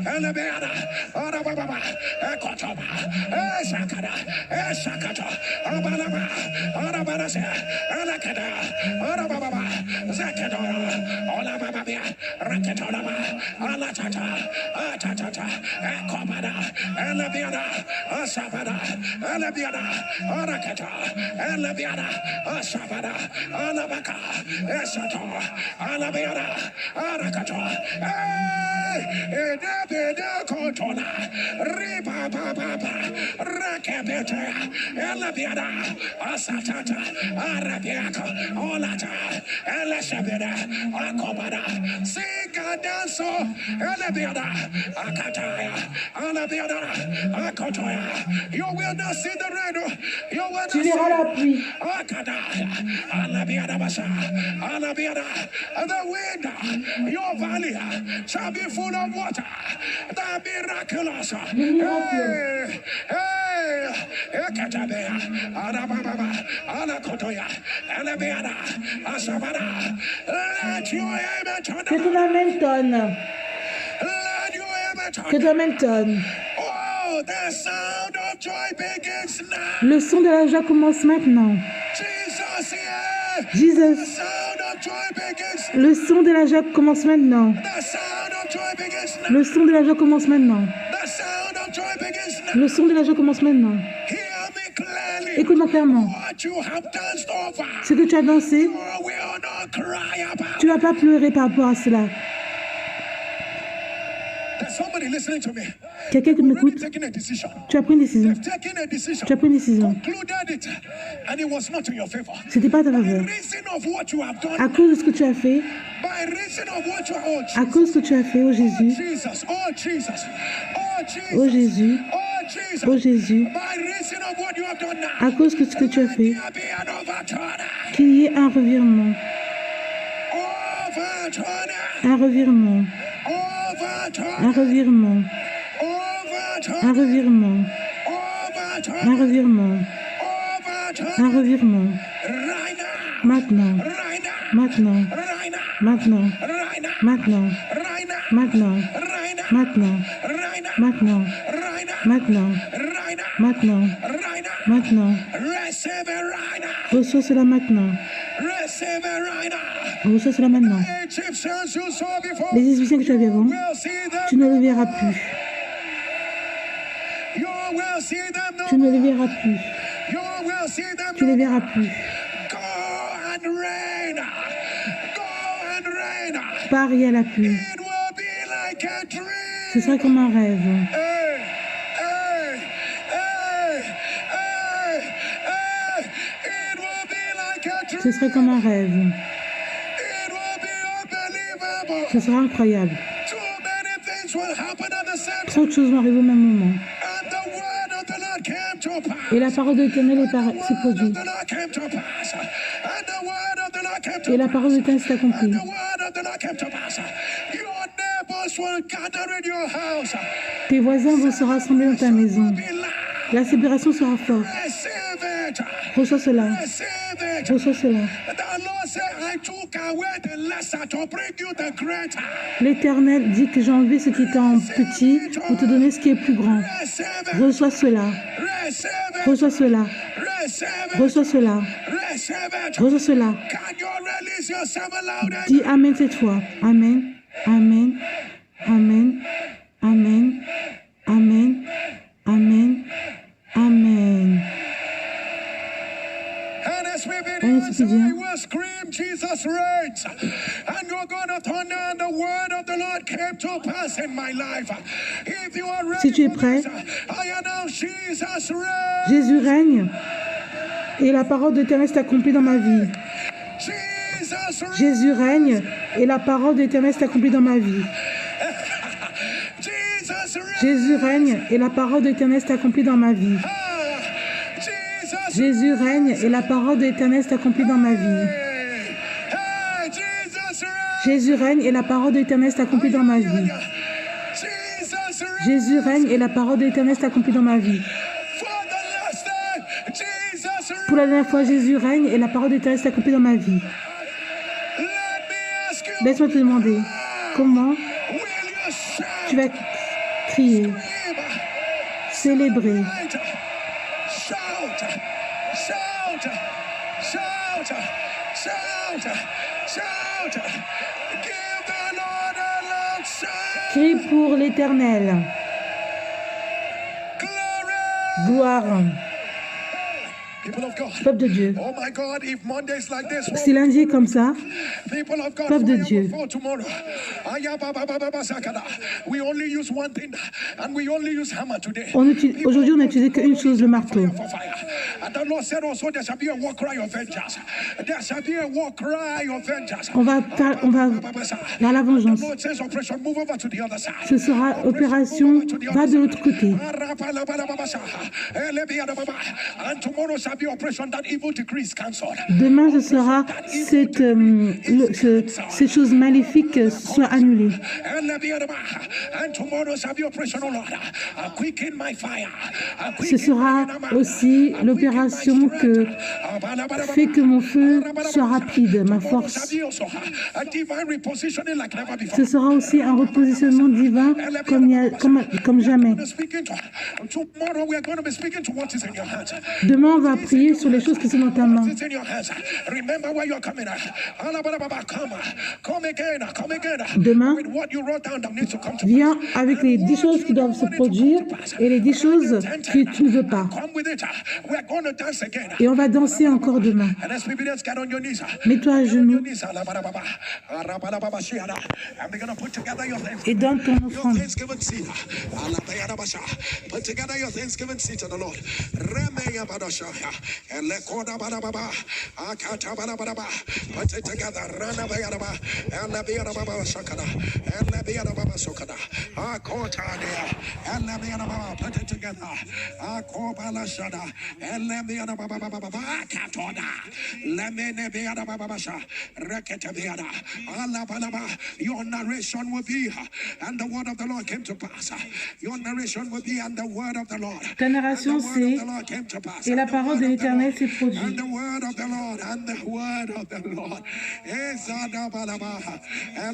Alabiana. Alababa. Ekotoba. Shakada. Shakata. Abalaba. Arabarasa. Alakada. Arababa. Zakadora. Olababa. Rakatolaba. Alatata. Atatata. Ekobada. Alabiana. Asabada. Alabiana. Arakata. Alabiana. Asabada. Alabaka. Esato. Alabiana. Arakato. Edabeda kotona. Riba baba. You will not see the rain. You will not Tu verras la pluie. The wind, your valley shall be full of water. The miraculous. Que ton amen tonne. Que ton amen tonne. The sound of joy begins now. Le son de la joie commence maintenant. Jesus, Jesus. Le son de la joie commence maintenant. Le son de la joie commence maintenant. Le son de la joie commence maintenant. Écoute-moi clairement. Ce que tu as dansé, tu ne vas pas pleurer par rapport à cela. Quelqu'un qui m'écoute, tu as pris une décision. Tu as pris une décision. Ce n'était pas à ta faveur. À cause de ce que tu as fait, à cause de ce que tu as fait, oh Jésus, oh Jésus, oh Jésus, à cause de ce que tu as fait, qu'il y ait un revirement. Un revirement. Un revirement. Un revirement. Un revirement. Un revirement. Maintenant. Maintenant. Maintenant. Maintenant. Maintenant. Maintenant. Maintenant. Maintenant. Maintenant. Maintenant. Reçois cela maintenant. Reçois cela maintenant. Les Égyptiens que tu avais avant, tu ne les verras plus. Tu ne les verras plus. Tu ne les verras plus. Pars et à la pluie. Ce sera comme un rêve. Ce serait comme un rêve. Ce sera incroyable. Trop de choses vont arriver au même moment. Et la parole de l'Éternel s'est produite. Et la parole de l'Éternel s'est accomplie. Tes voisins vont se rassembler dans ta maison. La célébration sera forte. Reçois cela. Reçois cela. L'Éternel dit que j'ai enlevé ce qui était en petit pour te donner ce qui est plus grand. Reçois cela. Reçois cela. Reçois cela. Reçois cela. Dis Amen cette fois. Amen. Amen. Amen. Amen. Amen. Amen. Amen. Si tu es prêt, Jésus règne et la parole de l'Éternel s'est accomplie dans ma vie. Jésus règne et la parole de l'Éternel s'est accomplie dans ma vie. Jésus règne et la parole de l'Éternel s'est accomplie dans ma vie. Jésus règne et la parole de l'Éternel s'est accomplie dans ma vie. Jésus règne et la parole de l'Éternel s'est accomplie dans ma vie. Jésus règne et la parole de l'Éternel s'est accomplie dans ma vie. Pour la dernière fois, Jésus règne et la parole de l'Éternel s'est accomplie dans ma vie. Laisse-moi te demander, comment tu vas crier, célébrer, crie pour l'Éternel. Gloire. Peuple de Dieu. Si lundi est comme ça, peuple de Dieu. Aujourd'hui, on n'a utilisé qu'une chose, le marteau. On va vers la vengeance. Ce sera opération, va de l'autre côté. Demain, ce sera ces choses maléfiques soient annulées. Ce sera aussi l'opération que fait que mon feu soit rapide, ma force. Ce sera aussi un repositionnement divin comme jamais. Demain, on va prier sur les choses qui sont dans ta main. Demain, viens avec les 10 choses qui doivent se produire et les 10 choses que tu ne veux pas. Et on va danser encore demain. Mets-toi à genoux et donne ton offrande. Your narration will be, and the word of the Lord came to pass. Your narration will be, and the word of the Lord. Ta narration, c'est et la parole de l'Éternel s'est produite. And the word of the Lord, and the word of the Lord. And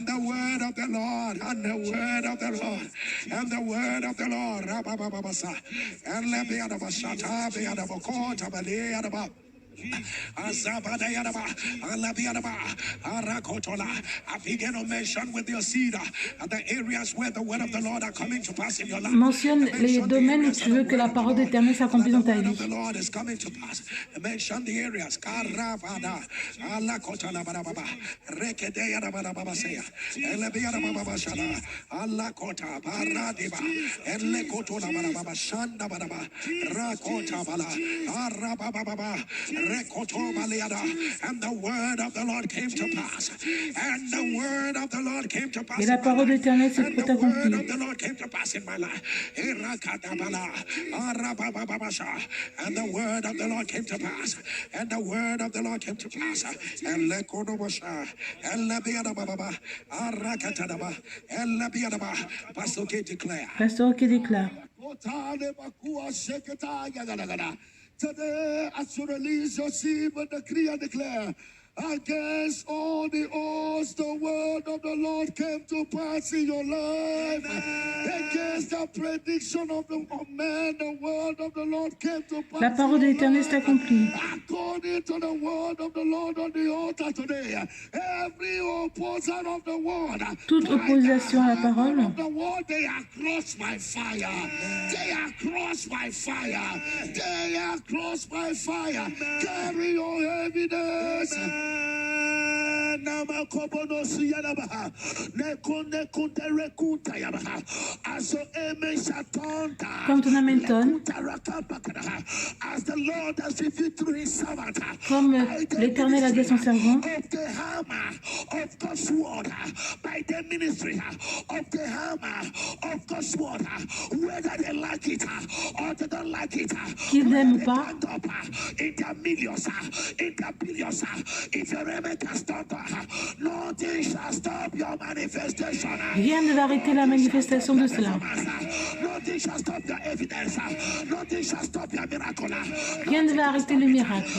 the word of the Lord, and the word of the Lord, and the word of the Lord. And let me out of a shut up, out of a court, of a I begin to mention with your seed the areas where the word of the Lord are coming to pass in your life. Mentionne les domaines où tu veux que la parole d'Éternel s'accomplisse dans ta vie. The Lord is coming to pass. Mention the areas. And the word of the Lord came to pass. And the word of the Lord came to pass. Et la parole d'Éternel s'est accomplie. And the word of the Lord came to pass in my life. And the word of the Lord came to pass. And the word of the Lord came to pass. And Pastor K declare. Pasteur qui déclare. Today, as you release your seed, but decree and declare, against all the odds, the word of the Lord came to pass in your life. Against the prediction of man, the word of the Lord came to pass. La parole de l'Éternel s'est accomplie. According to the word of the Lord on the altar today, every opposer of the word, toute opposition à la parole, of the word, they are crossed by fire. They are crossed by fire. They are crossed by fire. Carry your evidence. Comme ton Hamilton, comme l'Éternel a dit à son servant, qu'ils n'aiment ou pas, rien ne va arrêter la manifestation de cela. Rien ne va arrêter le miracle.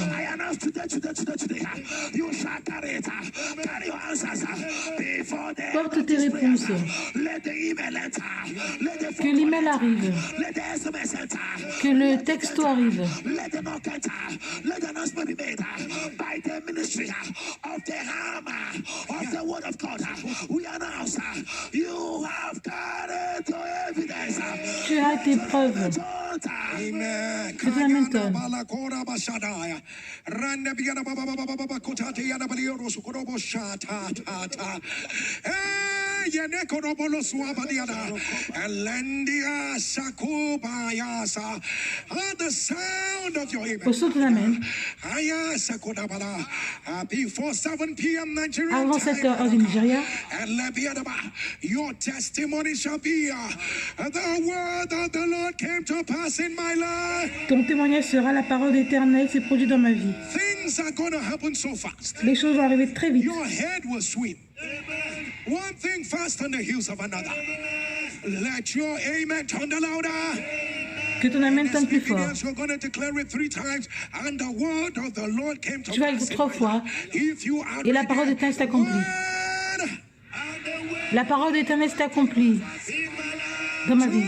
Porte tes réponses. Que l'email arrive. Que le texto arrive. Tu as tes preuves. Amen. Ketan Hamilton. The sound of your Au son de l'amen. Before 7 p.m. Nigeria Avant 7 heures du Nigeria. Your testimony shall be the word of the Lord came to pass in my life. Ton témoignage sera la parole d'Éternel s'est produit dans ma vie. Things are going to happen so fast. Les choses vont arriver très vite. Your head will swim. One thing fast on the heels of another. Let your amen thunder louder. Que ton amen sonne plus fort. You're going to declare it 3 times, and the word of the Lord came to Tu vas le dire 3 fois. Et la parole d'Éternel s'est accomplie. La parole d'Éternel s'est accomplie dans ma vie.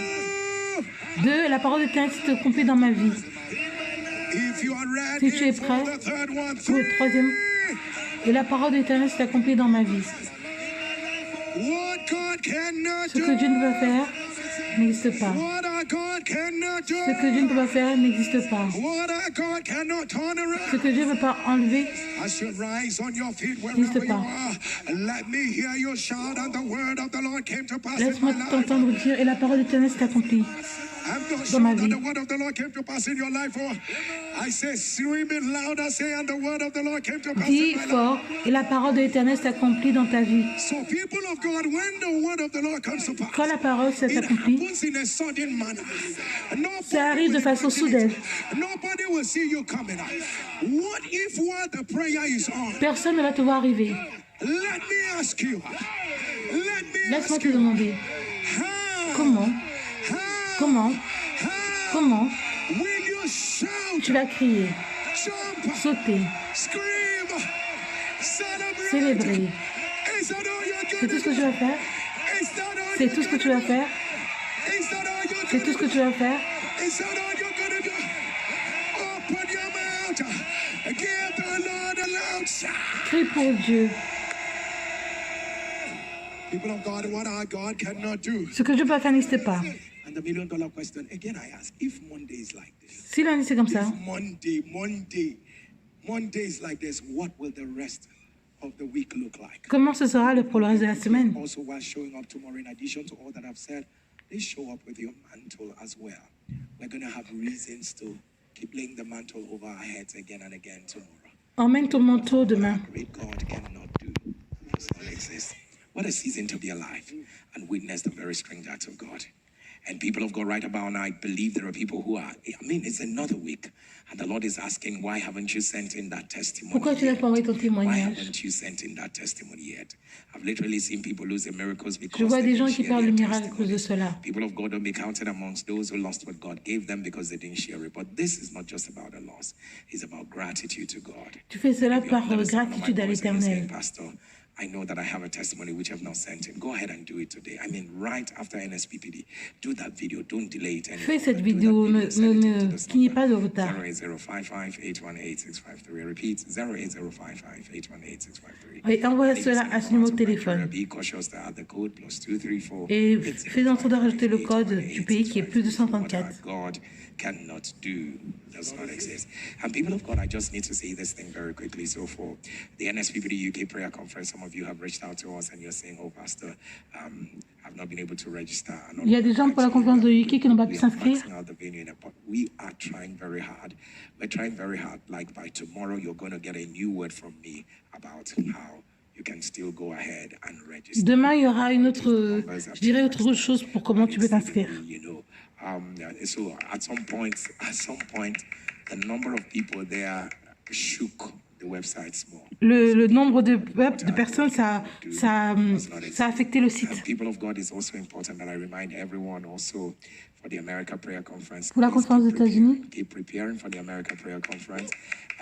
2. La parole d'Éternel s'est accomplie dans ma vie. Si tu es prêt pour le 3e. Et la parole d'Éternel s'est accomplie dans ma vie. Ce que Dieu ne peut faire n'existe pas. Ce que Dieu ne peut pas faire n'existe pas. Ce que Dieu ne peut pas enlever n'existe pas. Laisse-moi t'entendre dire et la parole d'Éternel s'est accomplie dans ma vie. Dis fort et la parole de l'Éternel s'est accomplie dans ta vie. Quand la parole s'est accomplie, ça arrive de façon soudaine. Personne ne va te voir arriver. Laisse-moi te demander. Comment tu vas crier, sauter, célébrer. C'est tout ce que tu vas faire? C'est tout ce que tu vas faire? C'est tout ce que tu vas faire? Crie pour Dieu. Ce que Dieu peut faire n'existe pas. And the $1 million question, again I ask, if Monday is like this, Si lundi c'est comme ça, Monday is like this, what will the rest of the week look like? comment ce sera pour le reste de la semaine? Also, while showing up tomorrow, in addition to all that I've said, please show up with your mantle as well. We're going to have reasons to keep laying the mantle over our heads again and again tomorrow. Emmène ton manteau demain. Great God cannot do does not exist. What a season to be alive and witness the very strange acts of God. And people of God, right about now, I believe there are people who are, it's another week. And the Lord is asking, why haven't you sent in that testimony Pourquoi tu n'as pas envoyé ton Why témoignage? haven't you sent in that testimony yet? I've literally seen people lose their miracles because Je vois they des gens didn't qui share perdent le their miracle à cause de testimonies. cela. People of God don't be counted amongst those who lost what God gave them because they didn't share it. But this is not just about a loss. It's about gratitude to God. Tu fais cela If you par have never sounded my gratitude à voice and you're saying, l'Éternel. Pastor, I know that I have a testimony which I've not sent in. Go ahead and do it today. Right after NSPPD. Do that video. Don't delay it anymore. Fais cette Do that vidéo, video, send it to this qu'il n'y ait number, pas de retard. 08055-818-653. I repeat, 08055-818-653. Et envoie cela à ce numéro de téléphone. Be cautious to add the code +234. Et fais en sorte de rajouter le code du pays qui est plus de What 134. God cannot do does not exist. And people of God, I just need to say this thing very quickly. So for the NSPPD UK prayer conference, some of you have reached out to us and you're saying, oh, Pastor, I've not been able to register. Il y a des gens pour la conférence de UK qui n'ont pas pu s'inscrire. But we are trying very hard. We're trying very hard. Like by tomorrow, you're going to get a new word from me about how you can still go ahead and register. Demain, il y aura une autre, je dirais autre chose pour comment tu peux t'inscrire. So at some point, the number of people there shook the websites more. Le nombre de personnes, ça a affecté le site. And people of God, is also important that I remind everyone also for the America Prayer Conference. Pour la conférence des États-Unis, Keep preparing for the America Prayer Conference.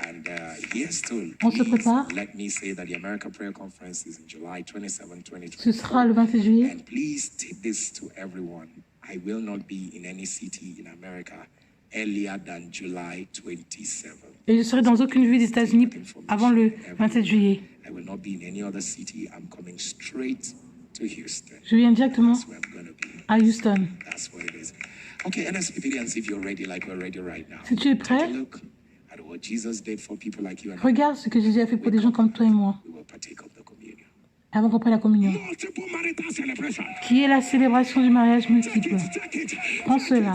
And yes, too, on se prépare. let me say that the America Prayer Conference is in July 27, 2020. Ce sera le 27 juillet. And please take this to everyone. I will not be in any city in America earlier than July 27. Et je ne serai dans aucune ville des États-Unis avant le 27 juillet. I will not be in any other city. I'm coming straight Je viens directement à Houston. Si tu es prêt, regarde ce que Jésus a fait pour des gens comme toi et moi. Avant qu'on prenne la communion, qui est la célébration du mariage multiple. Prends cela.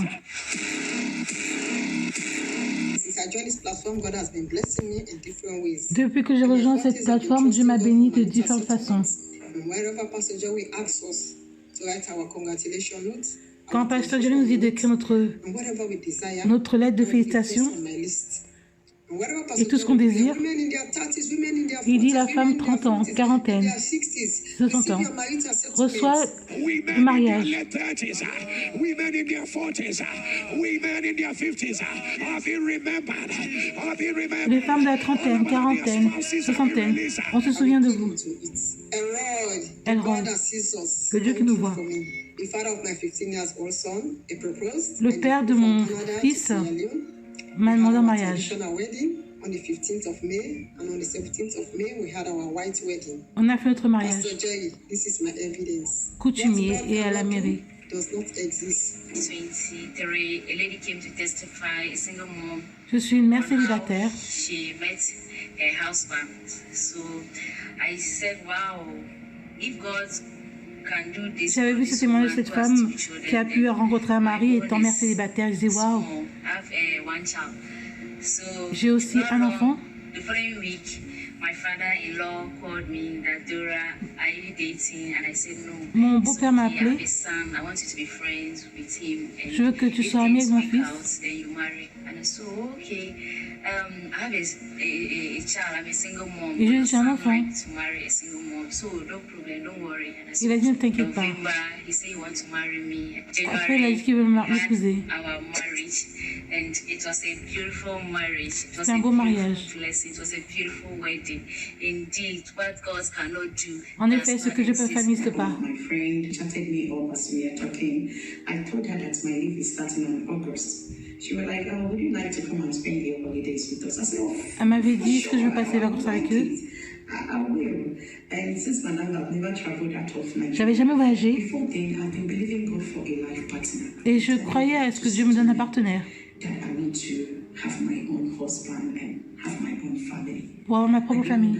Depuis que j'ai rejoint cette plateforme, Dieu m'a béni de différentes façons. Quand Pasteur Jerry nous dit d'écrire notre lettre de félicitations, et tout ce qu'on désire, il dit la femme 30 ans, quarantaine, 60 ans, reçoit le mariage. Les femmes de la trentaine, quarantaine, soixantaine, on se souvient de vous. Elrond, le Dieu qui nous voit. Le père de mon fils m'a demandé en mariage. On a fait notre mariage coutumier et à la mairie. Je suis une mère célibataire. J'avais vu ce témoignage de cette femme qui a pu rencontrer un mari étant mère célibataire. Je disais, waouh. J'ai aussi un enfant. Mon beau-père m'a appelé. Je veux que tu sois ami avec mon fils. Et j'ai un enfant. Il a dit, ne t'inquiète pas. Après, il a dit qu'il veut m'épouser. C'est un beau mariage. En effet, ce que Dieu peut faire n'existe pas. Elle m'avait dit, est-ce que je veux passer les vacances avec eux? J'avais jamais voyagé. Et je croyais à ce que Dieu me donne un partenaire. Pour avoir ma propre famille.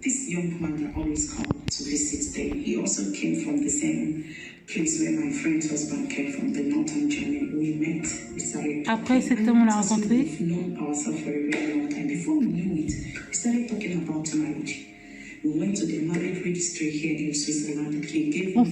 This young man that always come to visit them, he also came from the same place where my friend's husband came from, the northern Germany. We met. We started. Après cet homme, on l'a rencontré. We've known ourselves for a very long time. Before we knew it, we started talking about marriage. We went to the marriage registry here in Switzerland. They gave me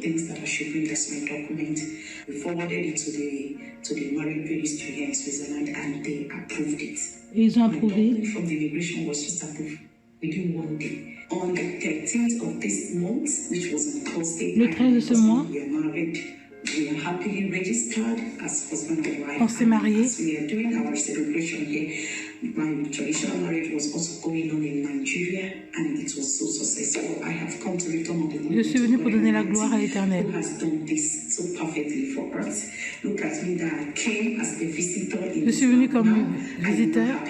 things that I should bring as my document. We forwarded it to the marriage registry here in Switzerland, and they approved it. Ils ont approuvé. My document from the immigration was just approved. Within one day. On the 13th of this month, which was on Thursday, le 13 de ce mois, we are married. We are happily registered as husband and wife. On s'est mariés. As we are doing our celebration here, my traditional marriage was also going on in Nigeria, and it was so successful. I have come to return on the Lord. Je suis venu pour donner la gloire à l'Éternel. Who has done this so perfectly for us? Look at me that I came as a visitor. Je suis venu comme visiteur.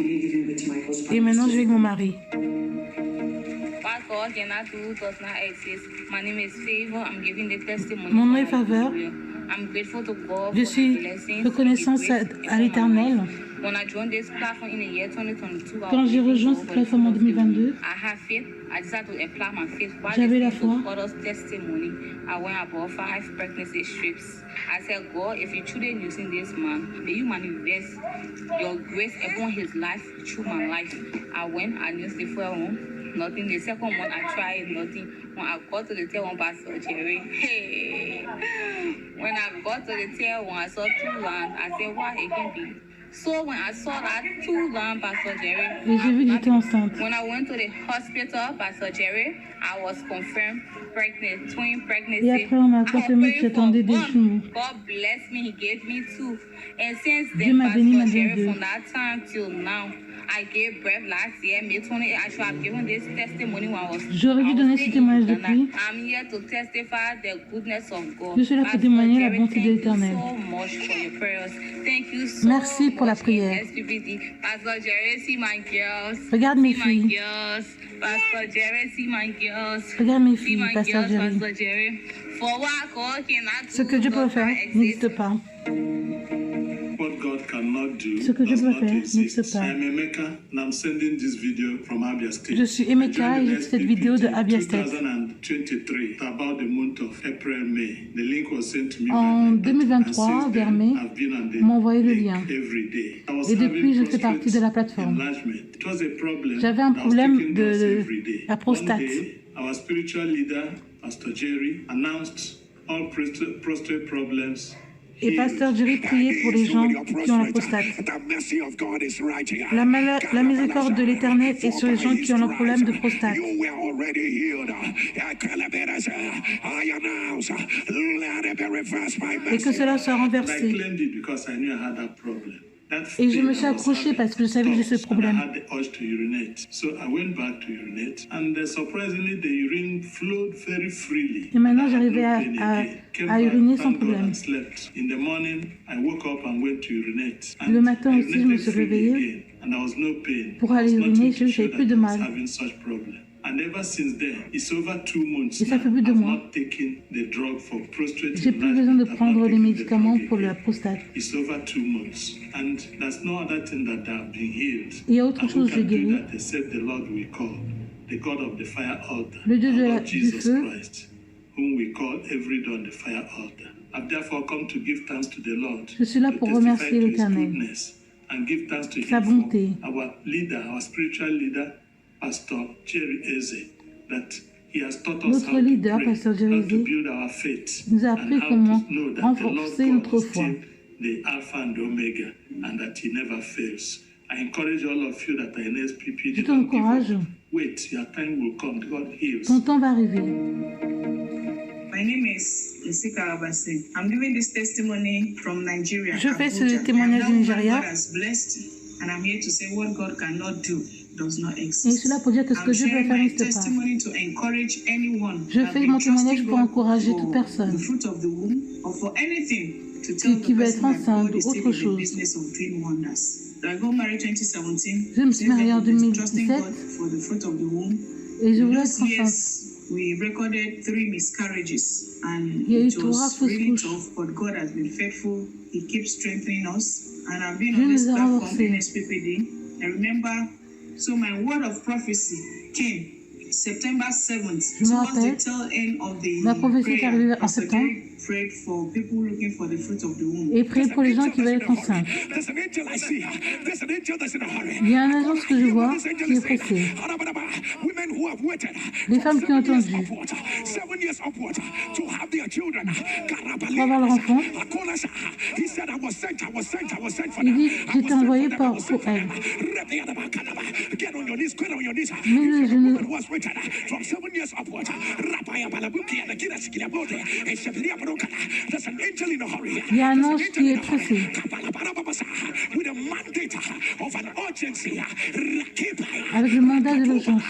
Et maintenant, je vais avec mon mari. Mon nom est Faveur. Je suis reconnaissante à l'Éternel. Quand j'ai rejoint cette plateforme en 2022, j'avais la foi. I said, God, if you truly using this man, may you manifest your grace upon his life through my life. I went and used the first one, nothing. The second one, I tried nothing. When I got to the third one, Pastor Jerry, hey. When I got to the third one, I saw 2 lambs. I said, why it can be? So when I saw that 2 lambs, Pastor Jerry, when I went to the hospital, Pastor Jerry, I was confirmed pregnant, twin pregnancy. Et après, on m'a confirmé que j'attendais des jumeaux. God bless me, he gave me 2. And since then, Pastor Jerry, from that time till now, I gave birth last year, May 28. I should have given this testimony when I was. J'aurais dû donner ce témoignage depuis. I'm here to testify the goodness of God. Je suis là pour témoigner la bonté de l'Éternel. Thank you so much for your prayers. Thank you so Merci pour pour la prière. Regarde mes filles. Regarde mes filles, Pasteur Jerry. Ce que Dieu peut faire n'existe pas. Ce que Dieu peut faire n'existe pas. Je suis Emeka et j'ai cette vidéo de Abia State. En 2023, vers mai, on m'a envoyé le lien. Et depuis, je fais partie de la plateforme. J'avais un problème de la prostate. Our spiritual leader, Pastor Jerry, announced all prostate problems. Et Pasteur Jerry priait pour les gens qui ont la prostate. La miséricorde de l'Éternel est sur les gens qui ont le problème de prostate. Et que cela soit renversé. Et je me suis accroché parce que je savais que j'ai ce problème. Et maintenant, j'arrivais à uriner sans problème. Le matin aussi, je me suis réveillée pour aller uriner, je n'avais plus de mal. Et ça fait plus de mois. J'ai plus besoin de prendre les médicaments pour la prostate. Il y a autre chose, je guéris. Le Dieu du feu. Je suis là pour remercier l'Éternel, sa bonté. Pastor Jerry Eze, that he has taught us Notre leader, Pasteur Jerry Eze, nous a appris comment renforcer notre foi. The Alpha and Omega, and that he never fails. I encourage all of you that are in SPP. Je t'encourage. Wait, your time will come. God heals. Ton temps va arriver. My name is Isika Abasi. I'm giving this testimony from Nigeria. Je fais ce témoignage du Nigeria. And I'm here to say what God cannot do does not exist. Et je suis là pour dire que ce que Dieu peut faire n'existe pas. Je fais mon témoignage pour encourager toute personne qui veut être enceinte ou autre chose. Je me suis mariée en 2017 et je voulais être enceinte. We recorded 3 miscarriages, and il y a eu it 3 was fausses really couches. tough, but God has been faithful. He keeps strengthening us, and I've been on this platform in SPPD. I remember, so my word of prophecy came September 7th, towards the tail end of the prayer. Pastor Jerry prayed for people looking for the fruit of the womb. Et priez pour les gens qui veulent être enceintes. Il y a un agence que je vois qui est pressé. Les femmes qui ont attendu pour avoir leur enfant. Il dit, j'étais envoyé pour elle. Mais le genou. Il y a un ange qui est pressé. Avec le mandat de l'urgence.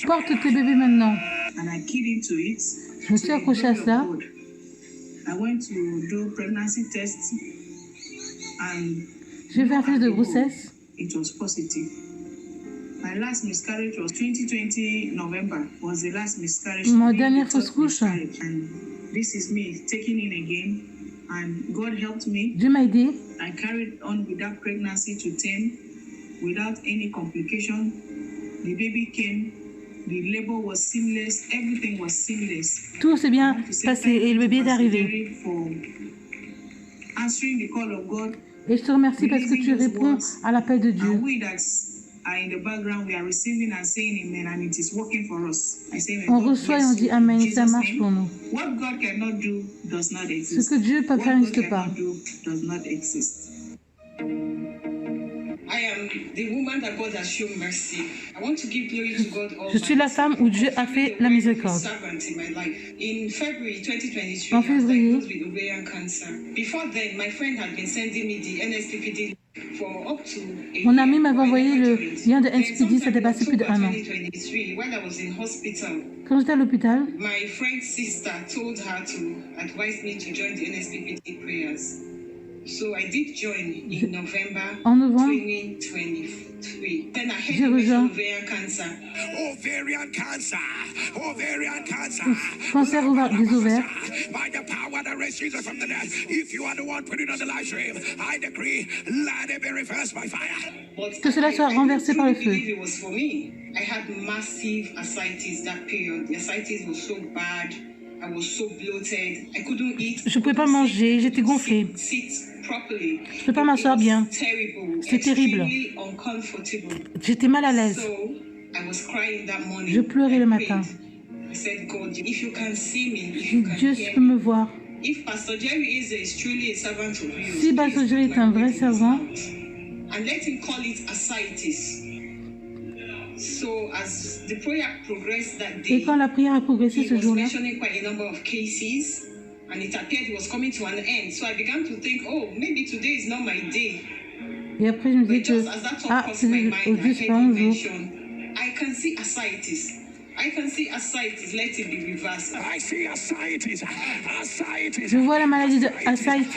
Porte tes bébés maintenant. Je me suis accrochée à ça. J'ai fait un test de grossesse. Ma dernière fausse couche. Dieu m'a aidé. I carried on with that pregnancy to 10 without any complication. The baby came. The labor was seamless. Everything was seamless. Tout s'est bien passé et le bébé est arrivé. Et je te remercie parce que tu réponds à l'appel de Dieu. On reçoit et on dit Amen, et ça marche pour nous. Ce que Dieu peut faire n'existe pas. Je suis la femme où Dieu a fait la miséricorde. En février, Mon ami m'avait envoyé le lien de NSPD, ça dépassait plus d'1 an. Quand j'étais à l'hôpital, my friend's sister told her to advise me to join the NSPPD prayers. So I did join in November en novembre, 2023. Then I j'ai had rejoint ovarian cancer. Ovarian cancer. Ovarian cancer. cancer des ovaires. By the power that raised Jesus from the dead. If you are the one putting on the live stream, I decree, let it be reversed by fire. Que cela soit renversé par le feu. It was for me. I had massive ascites that period. The ascites was so bad. I was so bloated. I couldn't eat. Je ne pouvais pas manger, j'étais gonflée. Je ne pouvais pas m'asseoir bien. C'était terrible. J'étais mal à l'aise. Je pleurais le matin. J'ai dit, Dieu, si tu peux me voir. Si Pasteur Jerry est un vrai servant, et quand la prière a progressé ce jour-là, and it appeared it was coming to an end. So I began to think, oh, maybe today is not my day. Et après, je me dis que, c'est juste pas un jour. I can see ascites. I can see ascites. Let it be reversed. I see ascites. Ascites. Je vois la maladie de ascites.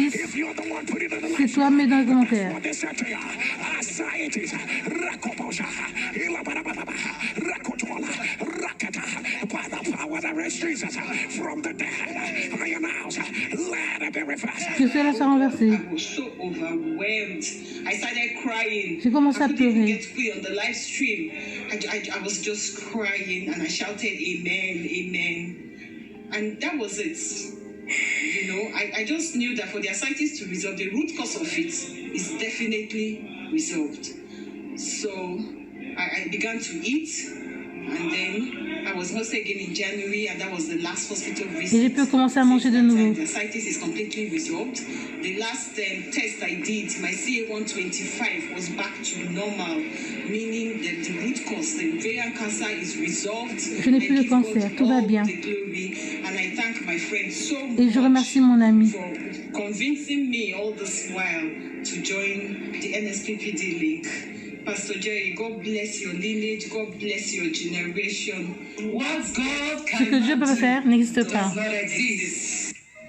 C'est toi, mets dans les commentaires. Ascites. Rakoposha. By the power that raised Jesus from the dead, I announce, let it be reversed. Que cela soit renversé. I was so overwhelmed. I started crying. J'ai commencé à pleurer. On the live stream, I was just crying and I shouted, Amen, Amen. And that was it. You know, I just knew that for the ascites to resolve, the root cause of it is definitely resolved. So I began to eat, and then I was hosted again in January, and that was the last hospital visit. Et j'ai pu commencer à manger de nouveau. The ascites is completely resolved. The last test I did, my CA125 was back to normal, meaning that the root cause, the ovarian cancer, is resolved. Je n'ai plus de cancer, tout va bien. And I thank my friend so much. Et je remercie mon ami for convincing me all this while to join the NSPPD link. Pastor Jerry, God bless your lineage, God bless your generation. What God Ce que Dieu peut faire n'existe pas.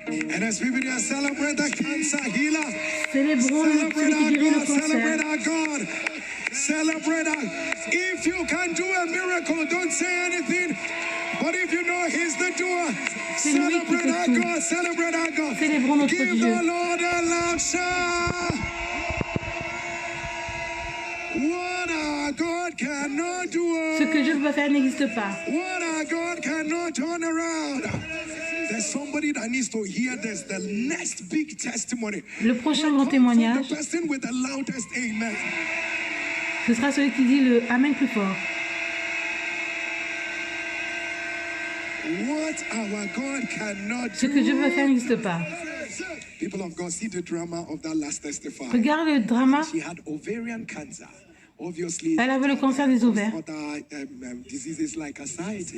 NSPPD, celebrate the cancer healer. Célébrons celui qui guérit le Celebrate cancer. our God. Celebrate our. If you can do a miracle, don't say anything. But if you know He's the doer, C'est lui qui celebrate fait our tout. God. Celebrate our God. Célébrons notre Give Dieu. the Lord a loud shout. What our God cannot do. Ce que Dieu peut faire n'existe pas. What our God cannot turn around. There's somebody that needs to hear this. The next big testimony. Le prochain grand témoignage, The person with the loudest amen. ce sera celui qui dit le Amen plus fort. What our God cannot Ce que Dieu do. peut faire n'existe pas. People of God, see the drama of that last testifier. Regarde le drama. She had ovarian cancer. Obviously, Elle avait le cancer des ovaires. other diseases like ascites.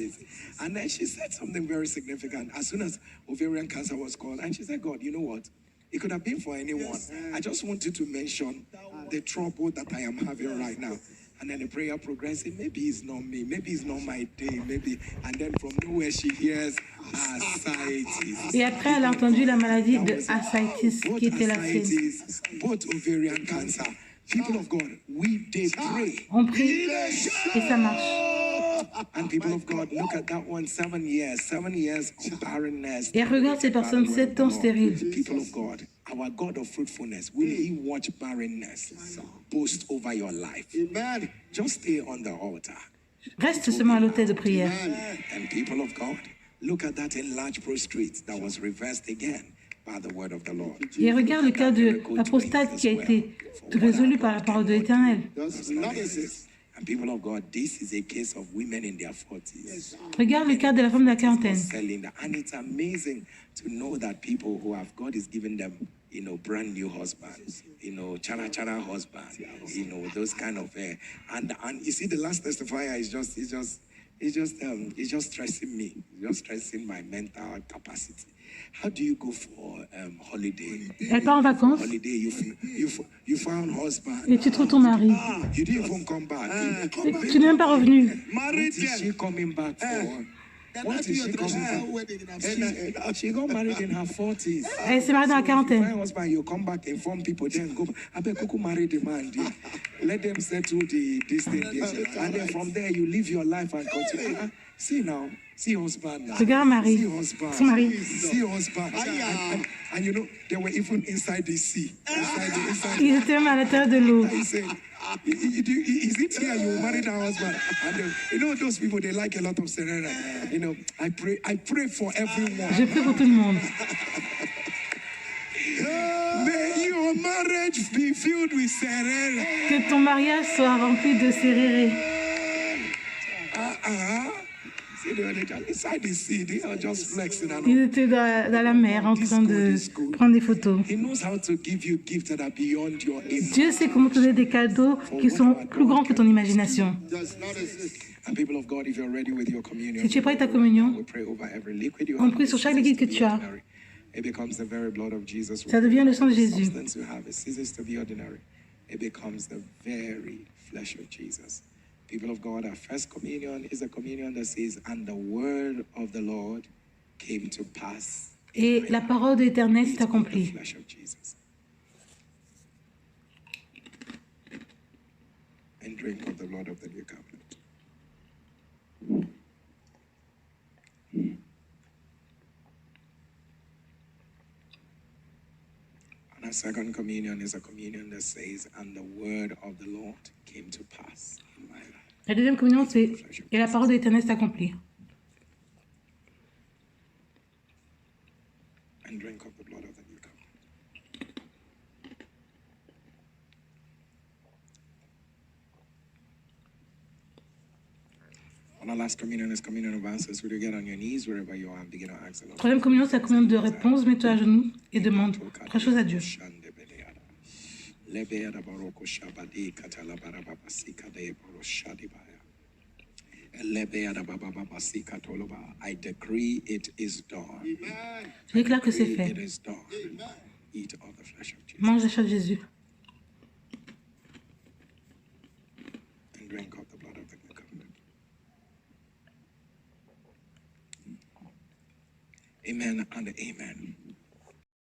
And then she said something very significant as soon as ovarian cancer was called. And she said, God, you know what? It could have been for anyone. I just wanted to mention the trouble that I am having right now. And then the prayer progressed. Maybe it's not me. Maybe it's not my day. Maybe. And then from nowhere she hears ascites. Et après, elle a entendu la maladie de ascites Both qui était la sienne. ascites, both ovarian cancer. People of God, we did pray. On prie et ça marche. And people of God, look at that one, 7 years of barrenness. Et regarde ces personnes 7 ans stériles. People of God, our God of fruitfulness, will He watch barrenness boast over your life? Amen. Just stay on the altar. Reste seulement à l'hôtel de prière. And people of God, look at that enlarged prostrate that was reversed again by the word of the Lord. Et regarde le cas de l'apostate qui a été résolu par la parole de l'Éternel. And people of God, this is a case of women in their 40s. Regarde le cas de la femme de la quarantaine. And it's amazing to know that people who have, God is giving them, brand new husbands, chana husbands, those kind of, and you see the last testifier is just it's just stressing me. It's just stressing my mental capacity. How do you go for holiday? Elle part en vacances. Holiday, you found husband. Et tu trouves ton mari. You didn't even come back. Tu n'es même pas revenu. What is she coming back for? What is she coming back? She got married in her 40s. Elle s'est mariée dans la quarantaine. Find husband, you come back, inform people, then go. I bet Kuku marry the man. Let them settle this thing. And then from there, you live your life and continue. See now. See husband now. Regarde Marie. See husband. Son mari. See husband. And you know, they were even inside the sea. Ils étaient même à l'intérieur de l'eau. He said, is it here you married her husband? And you know those people, they like a lot of serena. You know, I pray for everyone. Je prie pour tout le monde. May your marriage be filled with serena. Que ton mariage soit rempli de serréré. See, they were inside the sea. They are just flexing and Ils étaient dans la mer en train de prendre des photos. He knows how to give you gifts that are beyond your imagination. Dieu sait comment te donner des cadeaux qui sont plus grands que ton imagination. And people of God, if you're ready with your communion, Si tu es prêt à ta communion, we pray over every liquid you on have. prie sur chaque liquide que tu as. It becomes the very blood of Jesus. Ça devient le sang de Jésus. Substance you have, it ceases to be ordinary. It becomes the very flesh of Jesus. People of God, our first communion is a communion that says, and the word of the Lord came to pass. Et la parole de l'Éternel s'est The accomplie. flesh of Jesus. And drink of the blood of the new covenant. And our second communion is a communion that says, and the word of the Lord came to pass in my life. La deuxième communion, c'est et la parole de l'Éternel s'est accomplie. And drink of the blood of the new covenant. And our last communion is communion of answers. Will you get on your knees wherever you are and begin to ask the Lord? Troisième communion, c'est la communion de réponse. Mets-toi à genoux et demande trois choses à Dieu. I decree it is done. Je déclare que c'est fait. It is done. Eat of the flesh of Jesus. Mange la chair de Jésus.